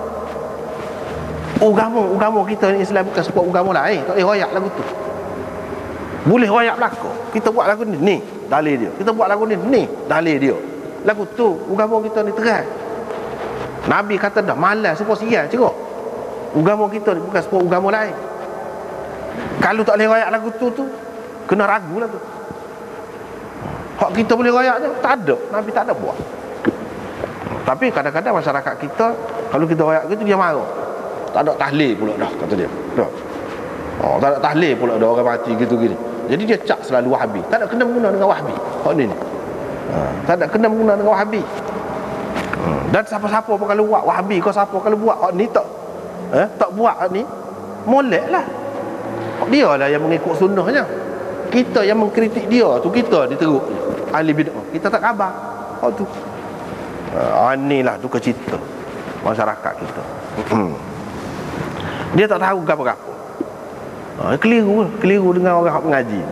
Agama kita ni Islam bukan sebuah agama lain. Tak boleh royak lagu tu. Boleh royak belakang. Kita buat lagu ni dalil dia. Kita buat lagu ni dalil dia. Lagu tu agama kita ni terang. Nabi kata dah malas semua sial cerok. Agama kita ni bukan sebuah agama lain. Kalau tak boleh royak lagu tu kena ragu lah tu. Hak kita boleh royak je, tak ada. Nabi tak ada buat. Tapi kadang-kadang masyarakat kita kalau kita royak gitu dia marah. Tak ada tahlil pula dah kata dia. Tak ada tahlil pula dah orang mati gitu gini. Jadi dia cak selalu Wahabi. Tak ada kena mengena dengan Wahabi. Hak ni. Tak ada kena mengena dengan Wahabi. Dan siapa-siapa pun kalau buat Wahabi kau siapa kalau buat hak ni tak buat hak ni molek lah. Dia lah yang mengikut sunnahnya. Kita yang mengkritik dia tu kita diteruk ahli bid'ah. Kita tak khabar. Tu. Inilah duka cita masyarakat kita. Dia tak tahu apa-apa. Keliru dengan orang hak mengaji.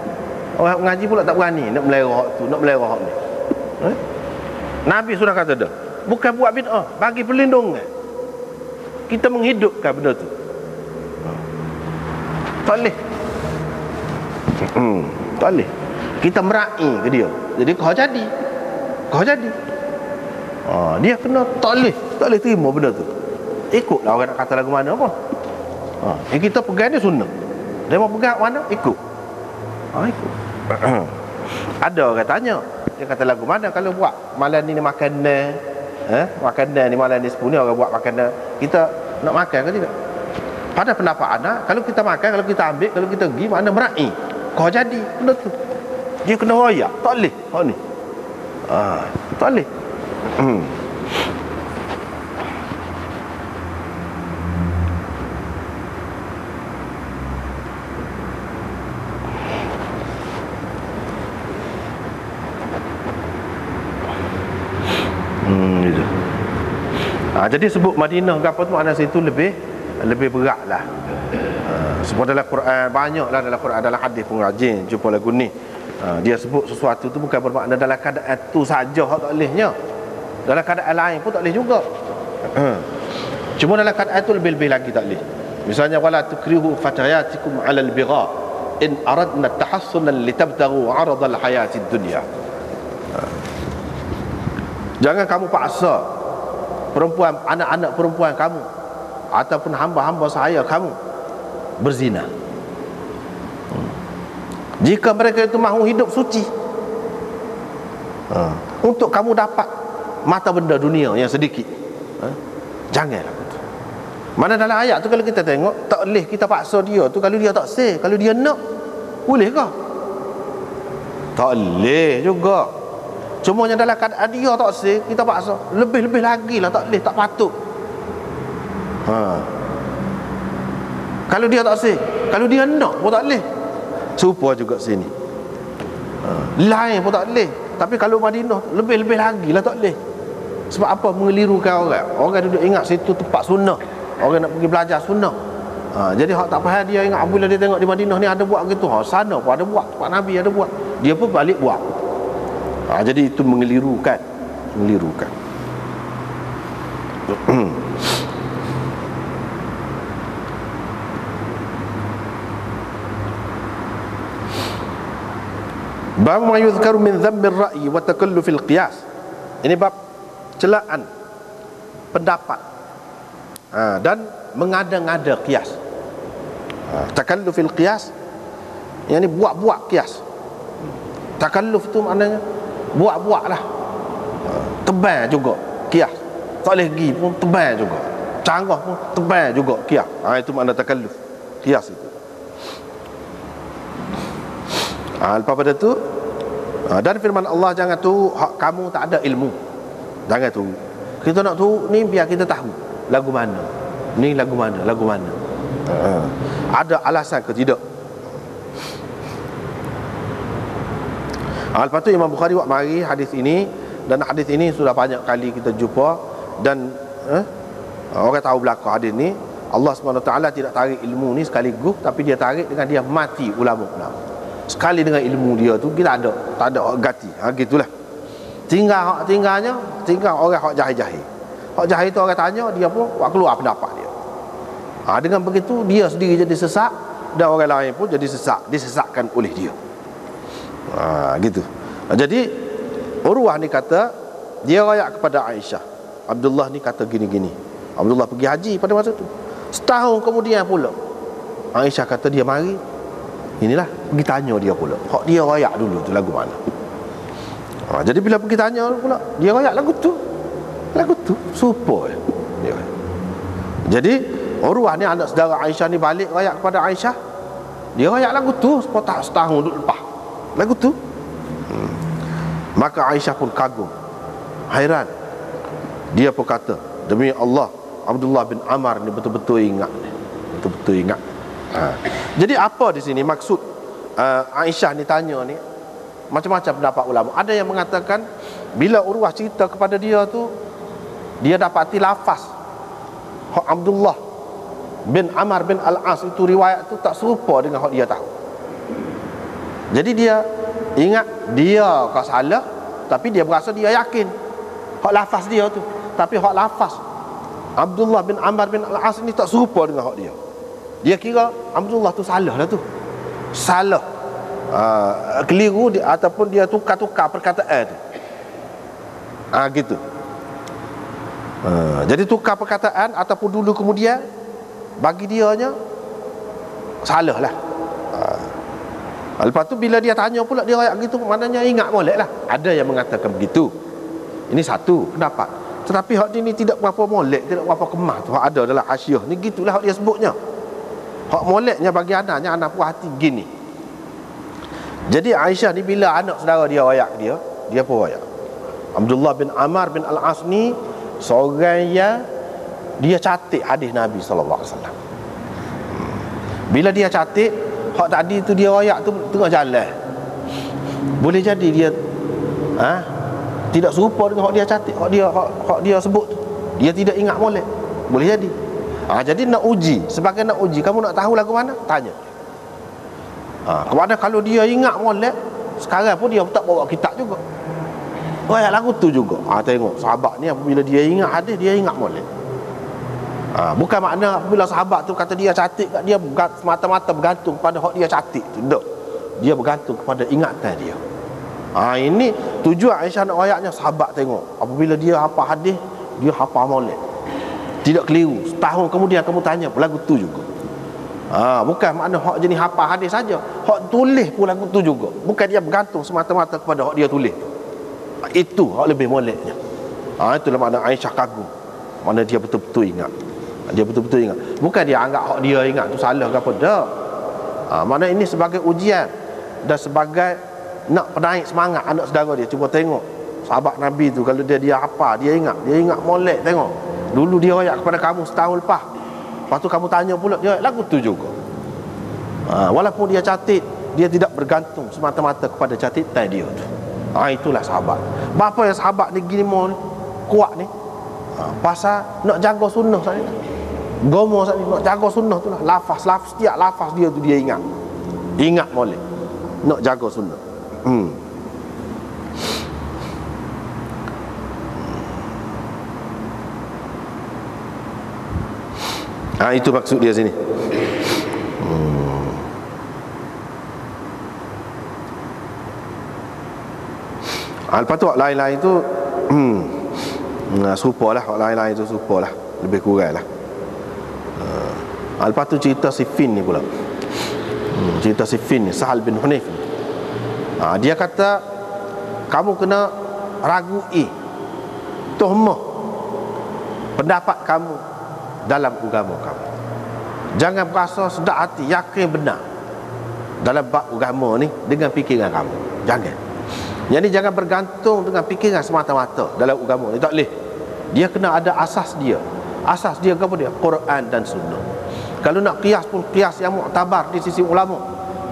Orang hak mengaji pula tak berani nak melerah tu, nak melerah hak ni. Nabi sudah kata dah, bukan buat bid'ah, bagi perlindungan. Kita menghidupkan benda tu. Tak boleh. Tak boleh. Kita meraih ke dia. Jadi kau jadi. Dia kena tak boleh terima benda tu. Ikutlah orang nak kata lagu mana apa. Yang kita pegang dia sunnah. Dia mau pegang mana ikut. Ikut. Ada orang tanya, dia kata lagu mana kalau buat malam ni makanan, makanan ni malam ni 10 ni orang buat makanan, kita nak makan ke tidak? Pada pendapat anak, kalau kita makan, kalau kita ambil, kalau kita pergi, makna meraih kau jadi benda tu. Dia kena royak, tak boleh hak ni. Tak boleh. Gitu. Jadi sebut Madinah ke apa tu, makna situ lebih berat lah. Sebab dalam Quran, banyaklah dalam Quran, dalam hadis pun rajin jumpa lagu ni. Dia sebut sesuatu tu bukan bermakna dalam keadaan tu saja hak tak bolehnya, dalam keadaan lain pun tak boleh juga. Cuma dalam keadaan tu lebih-lebih lagi tak boleh. Misalnya, wala tukrihu fatayatikum 'alal bigha in aradna tahassunan litabtaghu 'aradal hayatid dunya. Jangan kamu paksa perempuan, anak-anak perempuan kamu ataupun hamba-hamba saya kamu berzina, jika mereka itu mahu hidup suci, untuk kamu dapat mata benda dunia yang sedikit. Janganlah. Mana dalam ayat tu kalau kita tengok, tak boleh kita paksa dia tu kalau dia tak say. Kalau dia nak, boleh ke? Tak boleh juga. Cuma yang dalam keadaan dia tak say, kita paksa, lebih-lebih lagi lah tak boleh, tak patut. Kalau dia tak say, kalau dia nak pun tak boleh. Serupa juga sini, lain pun tak boleh. Tapi kalau Madinah lebih-lebih lagi lah tak boleh. Sebab apa? Mengelirukan orang. Orang duduk ingat situ tempat sunnah, orang nak pergi belajar sunnah. Jadi hak tak faham, dia ingat bila dia tengok di Madinah ni ada buat gitu, sana pun ada buat, tempat Nabi ada buat, dia pun balik buat. Jadi itu mengelirukan. Bab ma yuzkaru min dhanbir ra'yi wa takallufil qiyas. Ini bab celaan pendapat dan mengada-ngada qiyas. Takallufil qiyas, yang ni buat-buat qiyas. Takalluf tu maknanya buat-buat lah, tebal juga qiyas. Tak boleh pergi pun tebal juga, canggah pun tebal juga qiyas. Itu makna takalluf qiyas itu. Lepas pada tu, dan firman Allah, jangan tu kamu tak ada ilmu. Jangan tu. Kita nak tu ni biar kita tahu lagu mana, ni lagu mana. Ada alasan ke tidak? Lepas tu Imam Bukhari buat mari hadis ini, dan hadis ini sudah banyak kali kita jumpa, dan orang tahu belakang hadis ni. Allah SWT tidak tarik ilmu ni sekaligus, tapi dia tarik dengan dia mati ulama. Sekali dengan ilmu dia tu kita tak ada ganti. Gitulah. Tinggalnya orang hak jahil-jahil. Hak jahil tu orang tanya, dia pun buat keluar pendapat dia. Dengan begitu dia sendiri jadi sesak, dan orang lain pun jadi disesatkan oleh dia. Gitu. Jadi Urwah ni kata, dia rayak kepada Aisyah, Abdullah ni kata gini-gini. Abdullah pergi haji pada masa tu. Setahun kemudian pula Aisyah kata dia mari, inilah pergi tanya dia pula, hak dia rayak dulu tu lagu mana. Jadi bila pergi tanya pula, dia rayak lagu tu serupa dia. Jadi Urwah ni anak saudara Aisyah ni balik rayak kepada Aisyah, dia rayak lagu tu setahun duduk lepas lagu tu. Maka Aisyah pun kagum, hairan. Dia pun kata, demi Allah, Abdullah bin Amar ni betul-betul ingat. Jadi apa di sini maksud Aisyah ni tanya ni? Macam-macam pendapat ulama. Ada yang mengatakan bila Urwah cerita kepada dia tu, dia dapati lafaz Abdullah bin Amar bin Al-As itu riwayat tu tak serupa dengan hak dia tahu. Jadi dia ingat dia kau salah, tapi dia berasa dia yakin hak lafaz dia tu. Tapi hak lafaz Abdullah bin Amr bin Al-As ni tak serupa dengan hak dia. Dia kira Abdullah tu salah lah tu. Salah, keliru dia, ataupun dia tukar-tukar perkataan tu. Gitu. Jadi tukar perkataan ataupun dulu kemudian, bagi dianya salah lah. Lepas tu bila dia tanya pula dia rayak gitu, maknanya ingat molek lah. Ada yang mengatakan begitu. Ini satu pendapat. Tetapi hak ni tidak berapa molek, tidak berapa kemah tu. Hak ada dalam hasyiah ni, gitulah hak dia sebutnya. Hak moleknya bagi anaknya, anak puas hati gini. Jadi Aisyah ni bila anak saudara dia wayak dia pun wayak. Abdullah bin Amar bin Al-As ni seorang yang dia catat hadis Nabi sallallahu alaihi wasallam. Bila dia catat, hak tadi tu dia wayak tu tengah jalan. Boleh jadi dia tidak serupa dengan hak dia catat, hak dia sebut tu. Dia tidak ingat molek. Boleh jadi. Jadi nak uji, sebagai nak uji, kamu nak tahu lagu mana? Tanya. Kepada kalau dia ingat molek, sekarang pun dia tak bawa kitab juga. Wayak lagu tu juga. Tengok sahabat ni apabila dia ingat hadis, dia ingat molek. Bukan makna apabila sahabat tu kata dia catat kat dia semata-mata bergantung pada hak dia catat tu. Tak. Dia bergantung kepada ingatan dia. Ini tujuan Aisyah nak wayaknya sahabat tengok. Apabila dia hafal hadis, dia hafal molek. Tidak keliru. Setahun kemudian kamu tanya lagu tu juga. Bukan makna hak jenis hafal hadis saja. Hak tulis pun lagu tu juga. Bukan dia bergantung semata-mata kepada hak dia tulis. Itu hak lebih moleknya. Itulah makna Aisyah kagum. Mana dia betul-betul ingat. Dia betul-betul ingat. Bukan dia anggap hak dia ingat tu salah ke apa. Tak. Mana ini sebagai ujian dan sebagai nak penaik semangat anak saudara dia. Cuba tengok sahabat Nabi tu, kalau dia apa, dia ingat molek. Tengok dulu dia wayak kepada kamu setahun lepas tu kamu tanya pula dia lagu tu juga. Walaupun dia catat, dia tidak bergantung semata-mata kepada catatan dia tu. Itulah sahabat. Bapa yang sahabat ni gini mau kuat ni, pasal nak jaga sunnah saja. Gomo saja nak jaga sunnah tu lah. Lafaz setiap lafaz dia tu dia ingat molek. Nak jaga sunnah. Itu maksud dia sini. Lepas tu lain-lain tu serupa lah. Lain-lain tu serupa lah, lebih kurang lah. Lepas tu cerita Siffin ni pula. Cerita Siffin ni, Sahal bin Hunayf. Dia kata kamu kena ragui tuhmah pendapat kamu dalam agama kamu. Jangan berasa sedap hati, yakin benar dalam bab agama ni dengan fikiran kamu. Jangan. Jadi jangan bergantung dengan fikiran semata-mata dalam agama ni. Tak boleh. Dia kena ada asas dia. Asas dia apa dia? Quran dan Sunnah. Kalau nak qiyas pun qiyas yang muktabar di sisi ulama,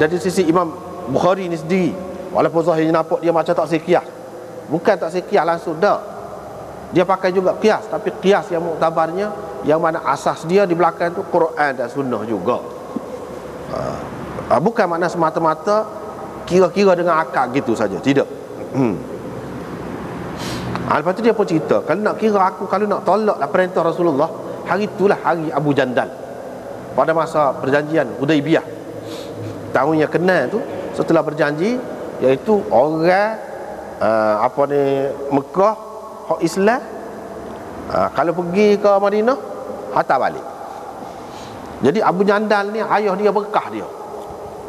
dari sisi Imam Bukhari ni sendiri. Walaupun zahirnya nampak dia macam tak qiyas. Bukan tak qiyas langsung, dah. Dia pakai juga qiyas, tapi qiyas yang muktabarnya, yang mana asas dia di belakang tu Quran dan Sunnah juga. Bukan makna semata-mata kira-kira dengan akal gitu saja. Tidak. Lepas tu dia pun cerita, kalau nak kira aku, kalau nak tolaklah perintah Rasulullah, hari itulah hari Abu Jandal pada masa perjanjian Hudaibiyah. Tahun yang kena tu setelah berjanji, iaitu orang Mekah hak Islam, kalau pergi ke Madinah hantar balik. Jadi Abu Jandal ni ayah dia berkah dia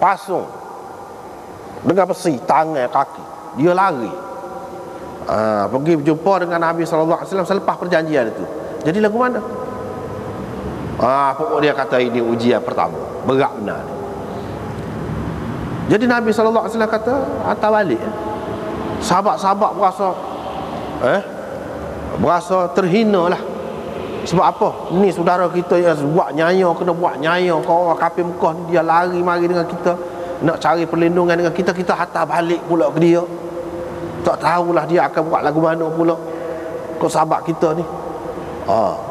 pasung dengan besi tangan kaki, dia lari pergi berjumpa dengan Nabi SAW selepas perjanjian itu. Jadi lagu mana? Pokok dia kata ini ujian pertama, berat benar ni. Jadi Nabi SAW kata hantar balik. Sahabat-sahabat berasa terhina lah. Sebab apa? Ni saudara kita yang buat nyaya, kena buat nyaya. Kau orang kafir Mekah ni, dia lari mari dengan kita, nak cari perlindungan dengan kita, kita hantar balik pula ke dia. Tak tahulah dia akan buat lagu mana pula kau sahabat kita ni.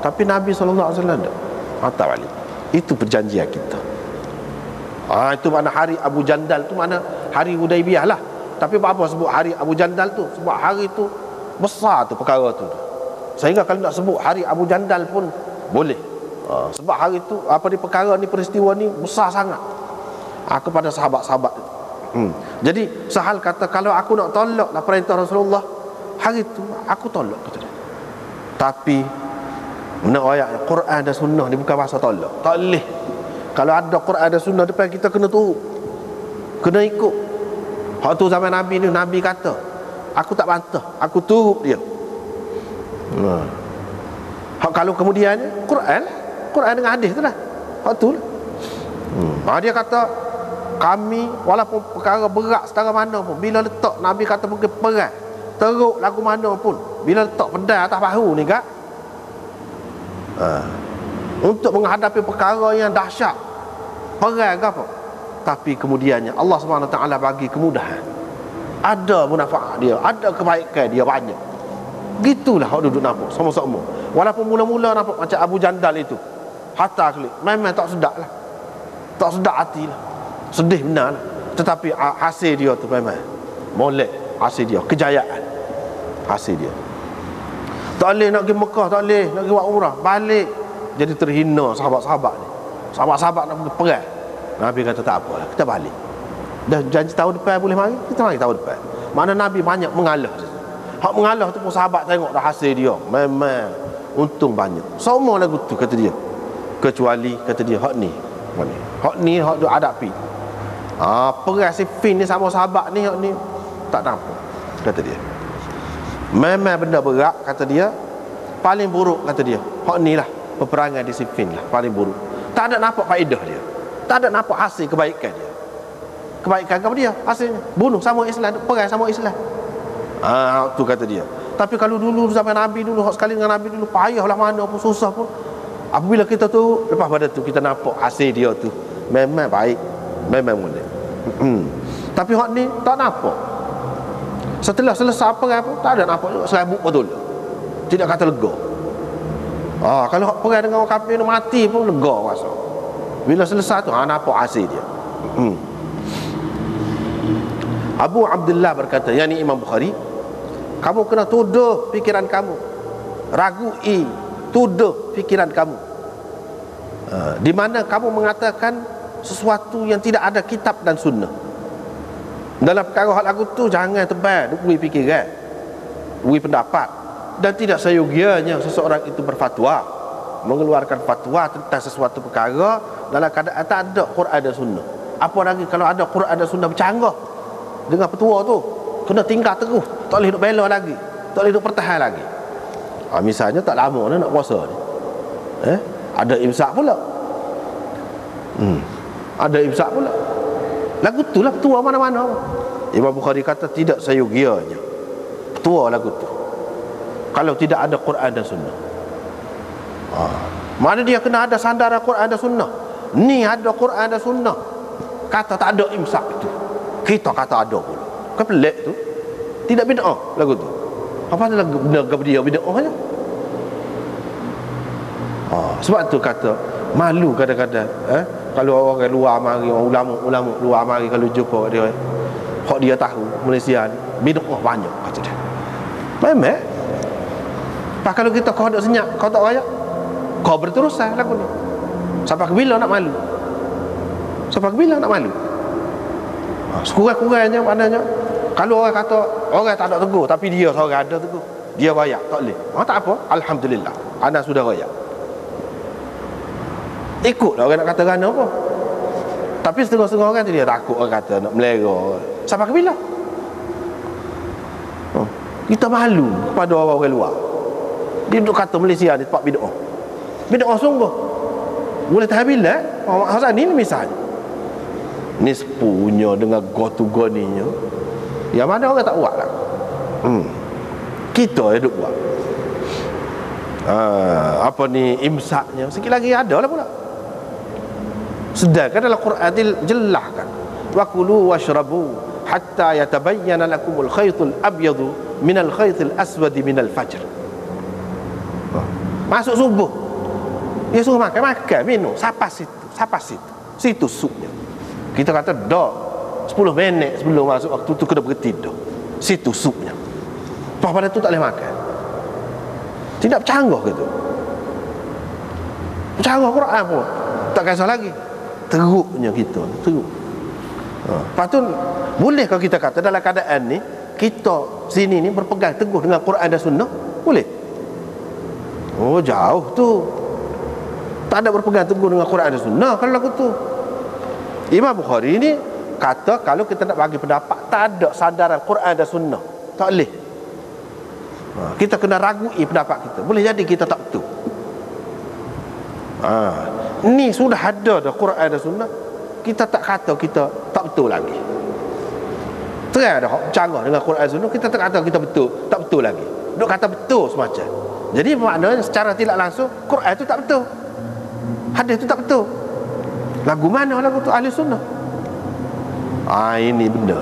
Tapi Nabi SAW tak hantar balik. Itu perjanjian kita. Itu makna hari Abu Jandal tu, makna hari Hudaibiyah lah. Tapi apa sebut hari Abu Jandal tu? Sebab hari tu besar tu perkara tu. Sehingga kalau nak sebut hari Abu Jandal pun boleh. Sebab hari tu di perkara ni, peristiwa ni besar sangat kepada sahabat-sahabat. Jadi Sahal kata, kalau aku nak tolaklah perintah Rasulullah, hari tu aku tolak, kata dia. Tapi nak ayat Quran dan Sunnah ni bukan masa tolak. Tak boleh. Kalau ada Quran dan Sunnah depan kita, kena turut, kena ikut. Hak tu zaman Nabi ni, Nabi kata aku tak bantah, aku turut dia. Hak kalau kemudian Quran dengan hadis tu lah. Hak tu lah. Dia kata kami walaupun perkara berat setara mana pun, bila letak Nabi kata pergi perang teruk lagu mana pun, bila letak pedang atas bahu ni kak, untuk menghadapi perkara yang dahsyat, perang ke apa, tapi kemudiannya Allah SWT bagi kemudahan, ada manfaat dia, ada kebaikan dia banyak. Gitulah hak duduk nampak sama-sama. Walaupun mula-mula nampak macam Abu Jandal itu, hatta klik memang tak sedap lah, tak sedap hati lah, sedih benar lah. Tetapi hasil dia tu memang molek, hasil dia kejayaan, hasil dia. Tak boleh nak pergi Mekah, tak boleh nak pergi buat umrah, balik jadi terhina sahabat-sahabat ni. Sahabat-sahabat nak pergi perang, Nabi kata tak apalah, kita balik. Dah janji tahun depan boleh mari, kita mari tahun depan. Mana Nabi banyak mengalah. Hak mengalah tu pun sahabat tengok dah hasil dia, memang untung banyak. Semua lagu tu kata dia, kecuali kata dia hak ni, hak ni hak tu hadapi. Perang Siffin ni sama sahabat ni, hak ni tak nampak kata dia. Memang benda berat kata dia, paling buruk kata dia. Hak ni lah peperangan di Siffin lah paling buruk. Tak ada nampak faedah dia, tak ada nampak hasil kebaikan dia. Kebaikan kepada dia hasilnya bunuh sama Islam, perang sama Islam. Tu kata dia. Tapi kalau dulu zaman Nabi dulu, hak sekali dengan Nabi dulu, payahlah mana pun, susah pun, apabila kita tu lepas pada tu kita nampak hasil dia tu memang baik, memang mulia. Tapi hak ni tak nampak. Setelah selesai perang pun tak ada nampak juga serabut betul, tidak kata lega. Kalau hak perang dengan orang kafir ni mati pun lega rasa. Bila selesai tu nampak hasil dia. Abu Abdullah berkata, yakni Imam Bukhari, kamu kena tuduh fikiran kamu, ragui, tuduh fikiran kamu, di mana kamu mengatakan sesuatu yang tidak ada kitab dan sunnah. Dalam perkara hal lagu tu jangan tebal beri fikiran, beri pendapat, dan tidak seyogianya seseorang itu berfatwa, mengeluarkan fatwa tentang sesuatu perkara dalam keadaan tak ada Quran dan sunnah. Apa lagi kalau ada Quran dan sunnah bercanggah dengan petua tu, kena tinggal teguh, tak boleh duk bela lagi, tak boleh duk pertahan lagi. Misalnya tak lama ni nak puasa ni, ada imsak pula, ada imsak pula, lagu tu lah petua mana-mana. Imam Bukhari kata tidak seyogianya petua lagu tu kalau tidak ada Quran dan sunnah. Mana dia kena ada sandaran Quran dan sunnah. Ni ada Quran dan sunnah, kata tak ada imsak itu, kita kata ada pula, kan pelik tu. Tidak bid'ah lagu tu. Apa lagu benar dia bid'ah je. Sebab tu kata malu kadang-kadang kalau orang luar mari, ulama luar mari, kalau jumpa dia, hak dia tahu Malaysia ni bid'ah banyak kata dia. Memang pak kalau kita kau ada senyap, kau tak rayak, kau berterusan lagu ni. Sampai ke bila nak malu? Sampai ke bila nak malu? Sekurang-kurangnya maknanya kalau orang kata orang tak ada tegur, tapi dia seorang ada tegur, dia rayak, tak boleh. Tak apa, alhamdulillah, anda sudah rayak, ikutlah orang nak kata kerana apa. Tapi setengah-setengah orang tu dia takut, orang kata nak melera. Sampai ke bila? Kita malu kepada orang-orang luar. Dia duduk kata Malaysia ni tempat bid'ah. Bid'ah sungguh. Boleh tahan bila? Hasan ni misalnya ni sepunya dengan go-to-go-ninya, yang mana orang tak buat lah. Kita hidup buat. Apa ni imsaknya sikit lagi ada lah pula. Sedangkan dalam Quran jelas kan, wa kulu washrabu hatta yatabayyana lakumul khaytul abyadu minal khaytil aswadi minal fajr. Masuk subuh dia suruh makan, minum, siapa situ supnya. Kita kata dah 10 minit sebelum masuk waktu tu kena berhenti dah, situ supnya. Lepas pada tu tak boleh makan. Tidak bercanggah ke tu? Bercanggah Quran pun tak kisah lagi. Teruknya kita, teruk. Lepas tu bolehkah kita kata dalam keadaan ni kita sini ni berpegang teguh dengan Quran dan sunnah? Boleh? Jauh tu. Tak ada berpegang teguh dengan Quran dan sunnah kalau lagu tu. Imam Bukhari ni kata kalau kita nak bagi pendapat tak ada sandaran Quran dan sunnah, tak boleh. Kita kena ragui pendapat kita. Boleh jadi kita tak betul. Ni sudah ada dah Quran dan sunnah, kita tak kata kita tak betul lagi. Terang dah bercanggah dengan Quran Sunnah, kita tak kata kita betul, tak betul lagi. Duk kata betul semacam. Jadi maknanya secara tidak langsung Quran itu tak betul, hadis itu tak betul. Lagu mana lagu tu ahli sunnah? Ini benda.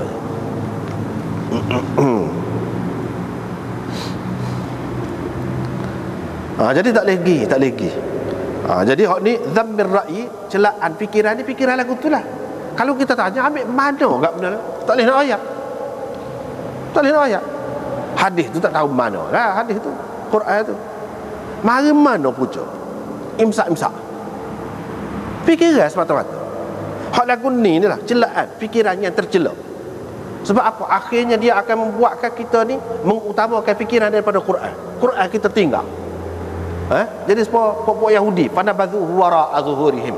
Jadi tak lagi. Jadi hak ni zammir ra'yi, celaan fikiran ni, fikiran lagu tu lah. Kalau kita tanya ambil mana enggak benar, tak boleh nak ayat. Tak boleh nak ayat. Hadis tu tak tahu mana lah hadis tu. Quran tu mari mana pucuk imsak fikiran semata-mata. Hak lagu ni lah celaan fikiran yang tercela. Sebab apa? Akhirnya dia akan membuatkan kita ni mengutamakan fikiran daripada Quran. Quran kita tinggal. Jadi sebab pokok Yahudi fanabadhuhu wara'a zuhurihim.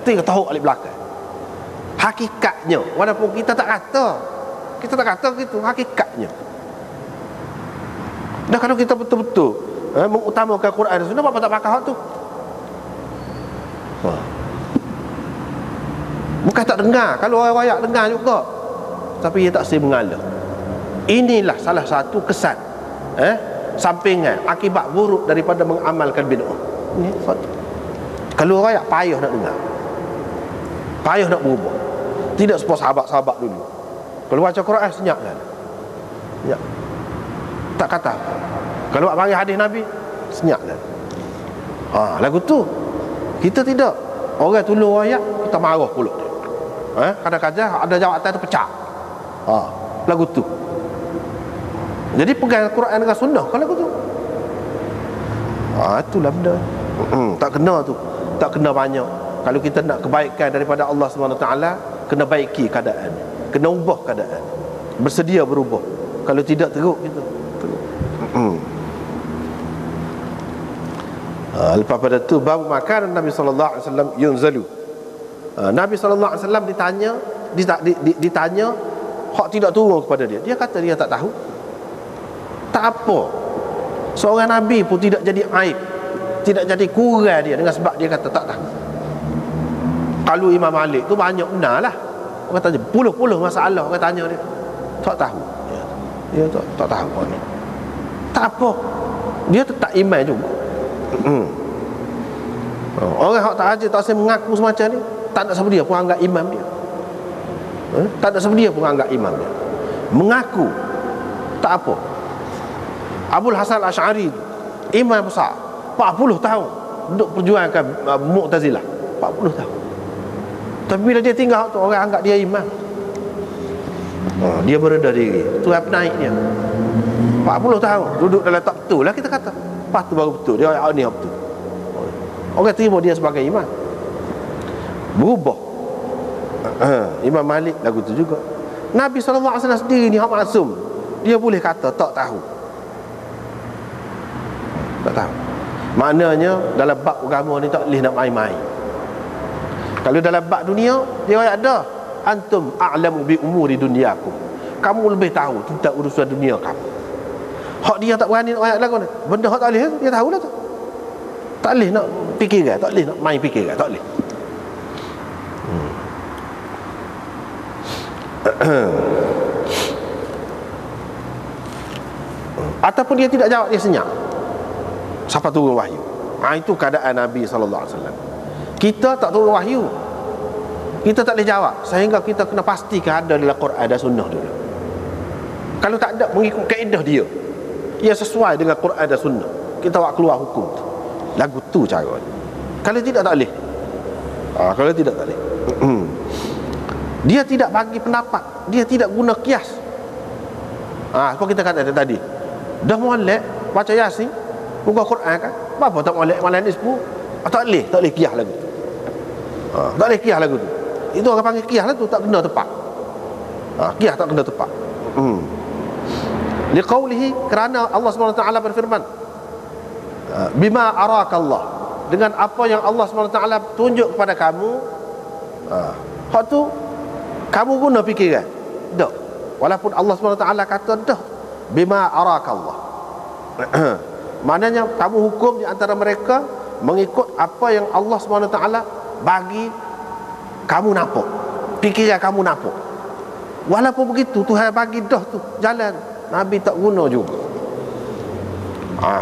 Tinggal tahu alik belakang. Hakikatnya walaupun kita tak kata gitu, hakikatnya. Dan kalau kita betul-betul mengutamakan Quran dan Sunnah, apa tak pakai hak tu? Bukan tak dengar, kalau orang rakyat dengar juga, tapi dia tak sempat mengalah. Inilah salah satu kesan sampingan akibat buruk daripada mengamalkan bid'ah. Ini satu. Kalau rakyat payah nak dengar, payah nak berubah. Tidak seperti sahabat-sahabat dulu. Kalau baca Quran senyap kan. Ya. Tak kata apa. Kalau nak panggil hadis Nabi, senyap kan. Lagu tu kita tidak. Orang tolong ayat, kita marah pula dia. Kadang-kadang ada jawatan tu pecah. Lagu tu. Jadi pegang Quran dengan sunnah kalau lagu tu. Itulah benda. Tak kena tu. Tak kena banyak. Kalau kita nak kebaikan daripada Allah SWT, kena baiki keadaan, kena ubah keadaan, bersedia berubah. Kalau tidak teruk kita. Lepas pada tu babu makan Nabi sallallahu alaihi wasallam yunzalu. Nabi sallallahu alaihi wasallam ditanya hak tidak turun kepada dia. Dia kata dia tak tahu. Tak apa. Seorang nabi pun tidak jadi aib, tidak jadi kurang dia dengan sebab dia kata tak tahu. Kalau Imam Malik tu banyak benar lah. Orang tanya puluh-puluh masalah, orang tanya dia tak tahu. Dia tak tahu ni. Tak apa. Dia tetap iman juga. Orang hak tak aja tak saya mengaku semacam ni, tak nak sebedia pun anggap imam dia. Tak nak sebedia pun anggap imam dia. Mengaku tak apa. Abul Hasan Al-Asy'ari, imam besar, 40 tahun duduk perjuangkan Mu'tazilah, 40 tahun. Tapi bila dia tinggal tu, orang anggap dia imam. Dia bereda diri. Tu apa naik dia. 40 tahun duduk dalam tak betul lah kita kata. Lepas tu baru betul. Dia ni betul. Orang terima dia sebagai imam. Berubah. Imam Malik lagu tu juga. Nabi SAW sendiri ni hak maksum. Dia boleh kata tak tahu. Tak tahu. Maknanya dalam bab agama ni tak boleh nak main-main. Kalau dalam bab dunia, dia ada antum a'lamu bi umuri dunyakum. Kamu lebih tahu tentang urusan dunia kamu. Hak dia tak berani nak ayat lagu ni. Benda hak tak boleh, dia tahulah tu. Tak boleh nak fikirkan, tak boleh nak main fikirkan, tak boleh. Ataupun dia tidak jawab, dia senyap. Siapa turun wahyu? Itu keadaan Nabi SAW. Kita tak turun wahyu, kita tak boleh jawab sehingga kita kena pastikan ada dalam Quran dan Sunnah dulu. Kalau tak ada, mengikut kaedah dia, ia sesuai dengan Quran dan Sunnah, kita buat keluar hukum tu. Lagu tu cara. Kalau tidak tak boleh. Kalau tidak tak boleh. Dia tidak bagi pendapat, dia tidak guna kias. Seperti kita kata tadi, dah molek baca Yasin, buka Quran kan, apa tak molek malam ni 10? Tak boleh kias lagu tu. Tak boleh kias lagu tu. Itu orang panggil kias lah tu, tak kena tepat. Kias tak kena tepat. Liqaulihi, kerana Allah SWT berfirman, bima arakallah, dengan apa yang Allah SWT tunjuk kepada kamu. Hak tu kamu guna fikiran dah, walaupun Allah SWT kata dah bima arakallah. Maknanya kamu hukum di antara mereka mengikut apa yang Allah SWT bagi kamu nampak, fikiran kamu nampak. Walaupun begitu Tuhan bagi dah tu jalan, Nabi tak guna juga.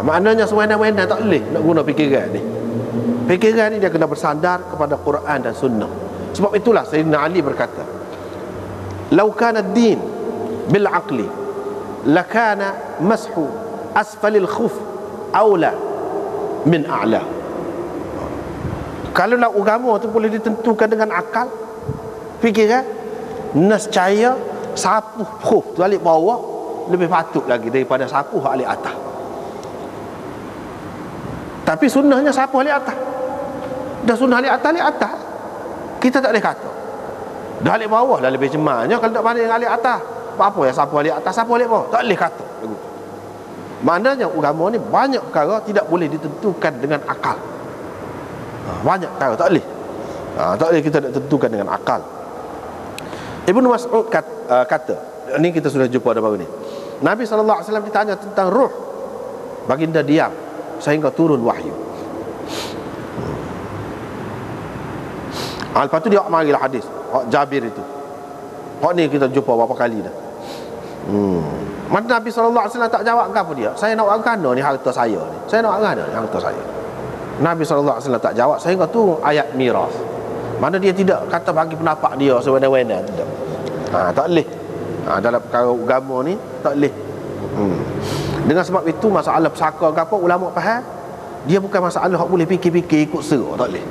Maknanya sewena-wena tak boleh nak guna fikiran ni. Fikiran ni dia kena bersandar kepada Quran dan Sunnah. Sebab itulah Sayyidina Ali berkata, "Lau kana ad-din bil aqli lakana mashu asfalil khuf aula min a'la." Kalau nak agama tu boleh ditentukan dengan akal, fikiran, nescaya sapu khuf tu alik bawah lebih patut lagi daripada sapu alik atas. Tapi sunnahnya sapu alik atas. Dah sunnah alik atas, kita tak boleh kata. Dah alik bawah dah lebih cemasnya kalau tak banding dengan alik atas. Apa yang sapu alik atas, sapu alik bawah, tak boleh kata. Maknanya agama ni banyak perkara tidak boleh ditentukan dengan akal. Banyak perkara tak boleh. Tak boleh kita nak tentukan dengan akal. Ibnu Mas'ud kata, ini kita sudah jumpa dah baru ni. Nabi SAW ditanya tentang ruh. Baginda diam sehingga turun wahyu. Lepas tu dia marilah hadis Jabir itu. Ni kita jumpa berapa kali dah. Mana Nabi SAW tak jawab ke apa dia? Saya nak orang ni harta saya ni. Saya nak orang ni harta saya. Nabi SAW tak jawab sehingga tu ayat miras. Mana dia tidak kata bagi pendapat dia sewena-wena, tidak. Tak boleh. Dalam perkara agama ni tak boleh. Dengan sebab itu masalah pesaka ke apa, ulama faham dia bukan masalah hak boleh fikir-fikir ikut serah, tak boleh.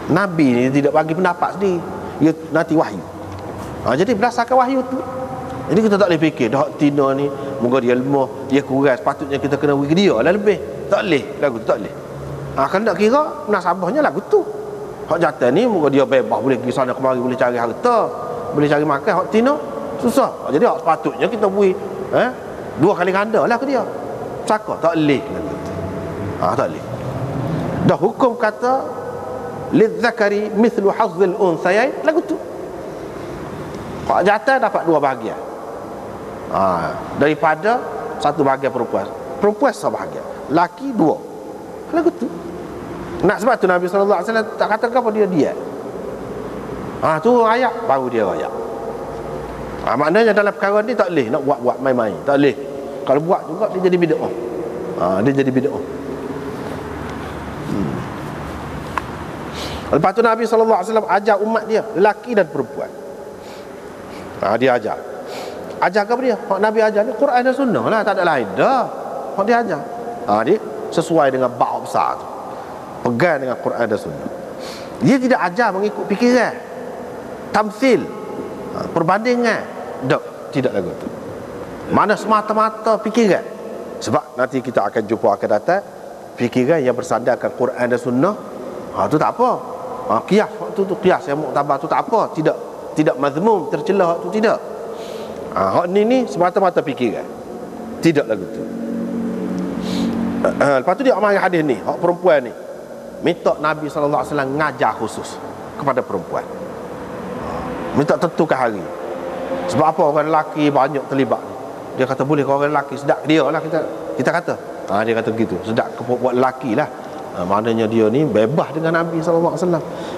Nabi ni tidak bagi pendapat sendiri, dia nanti wahyu. Jadi berdasarkan wahyu tu, jadi kita tak boleh fikir dah Tina ni moga dia lemah, dia kurang, sepatutnya kita kena bagi dia lah lebih. Tak boleh, lagu tu tak boleh. Kalau nak kira munasabahnya lagu tu. Hak jatuh ni moga dia bebas, boleh pergi sana kemari, boleh cari harta, boleh cari makan. Hak Tina susah. Jadi hak sepatutnya kita beri dua kali ganda lah ke dia. Cakap tak boleh lagu tu. Tak boleh. Dah hukum kata lidzakari mithlu hazzil unthayain, lagu tu. Hak jatuh dapat dua bahagian. Daripada satu bahagian perempuan sebahagian, laki dua, lagu tu. Nak sebab tu Nabi SAW tak kata apa dia. Tu ayat baru dia ayat. Maknanya dalam perkara ni tak boleh nak buat main-main, tak boleh. Kalau buat juga dia jadi bid'ah. Dia jadi bid'ah. Lepas tu Nabi SAW ajar umat dia, lelaki dan perempuan. Dia ajar ke apa dia? Hak Nabi ajar ni Quran dan Sunnah lah, tak ada lain dah. Hak dia ajar. Dia sesuai dengan bab besar tu, pegang dengan Quran dan Sunnah. Dia tidak ajar mengikut fikiran, tamthil, perbandingan. Tidak lagu tu. Mana semata-mata fikiran. Sebab nanti kita akan jumpa akan datang fikiran yang bersandarkan Quran dan Sunnah. Tu tak apa. Qiyas tu qiyas yang muktabar tu tak apa. Tidak mazmum, tercela tu tidak. Hak ni semata-mata fikiran. Tidak lagu tu. Lepas tu dia amal hadis ni, hak perempuan ni minta Nabi SAW ngajar khusus kepada perempuan. Minta tentukan hari. Sebab apa orang lelaki banyak terlibat ni. Dia kata boleh kalau orang lelaki sedap dia lah, kita kata. Dia kata begitu, sedap buat lelaki lah. Maknanya dia ni bebas dengan Nabi SAW.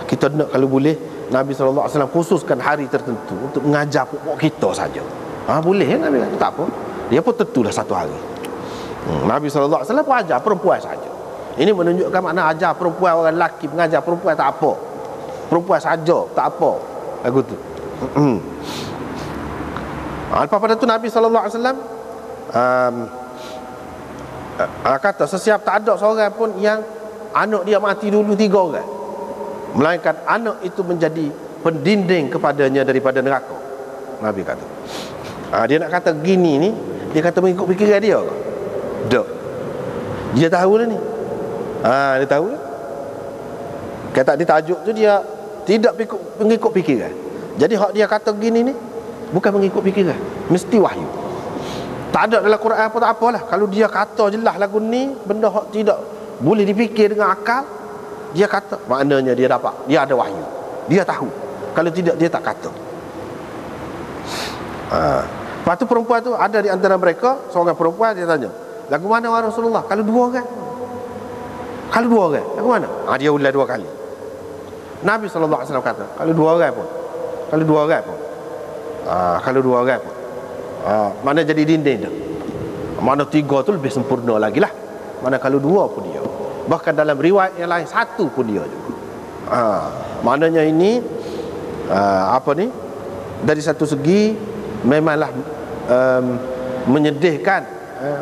Kita nak kalau boleh Nabi SAW khususkan hari tertentu untuk mengajar pokok kita saja. Boleh ya Nabi kata, tak apa. Dia pun tentulah satu hari. Nabi SAW pun ajar perempuan saja. Ini menunjukkan makna ajar perempuan, orang lelaki mengajar perempuan tak apa. Perempuan saja tak apa. Lagu tu. Lepas pada tu Nabi SAW kata sesiap tak ada seorang pun yang anak dia mati dulu 3 orang, melainkan anak itu menjadi pendinding kepadanya daripada neraka. Nabi kata. Dia nak kata gini ni, dia kata mengikut fikiran dia ke? Tak. Dia tahu lah ni. Dia tahu lah. Kata di tajuk tu dia tidak mengikut fikiran. Jadi hak dia kata gini ni bukan mengikut fikiran, mesti wahyu. Tak ada dalam Quran apa tak apalah. Kalau dia kata jelas lagu ni benda hak tidak boleh dipikir dengan akal, dia kata, maknanya dia dapat, dia ada wahyu, dia tahu. Kalau tidak dia tak kata. Lepas tu perempuan tu ada di antara mereka seorang perempuan, dia tanya, lagu mana wahai Rasulullah? Kalau 2 orang, lagu mana? Dia ulang 2 kali. Nabi SAW kata, kalau dua orang pun, kalau dua orang pun, mana jadi dinding dah. Mana tiga tu lebih sempurna lagi lah. Mana kalau dua pun dia. Bahkan dalam riwayat yang lain satu pun dia juga. Maknanya ini dari satu segi memanglah menyedihkan,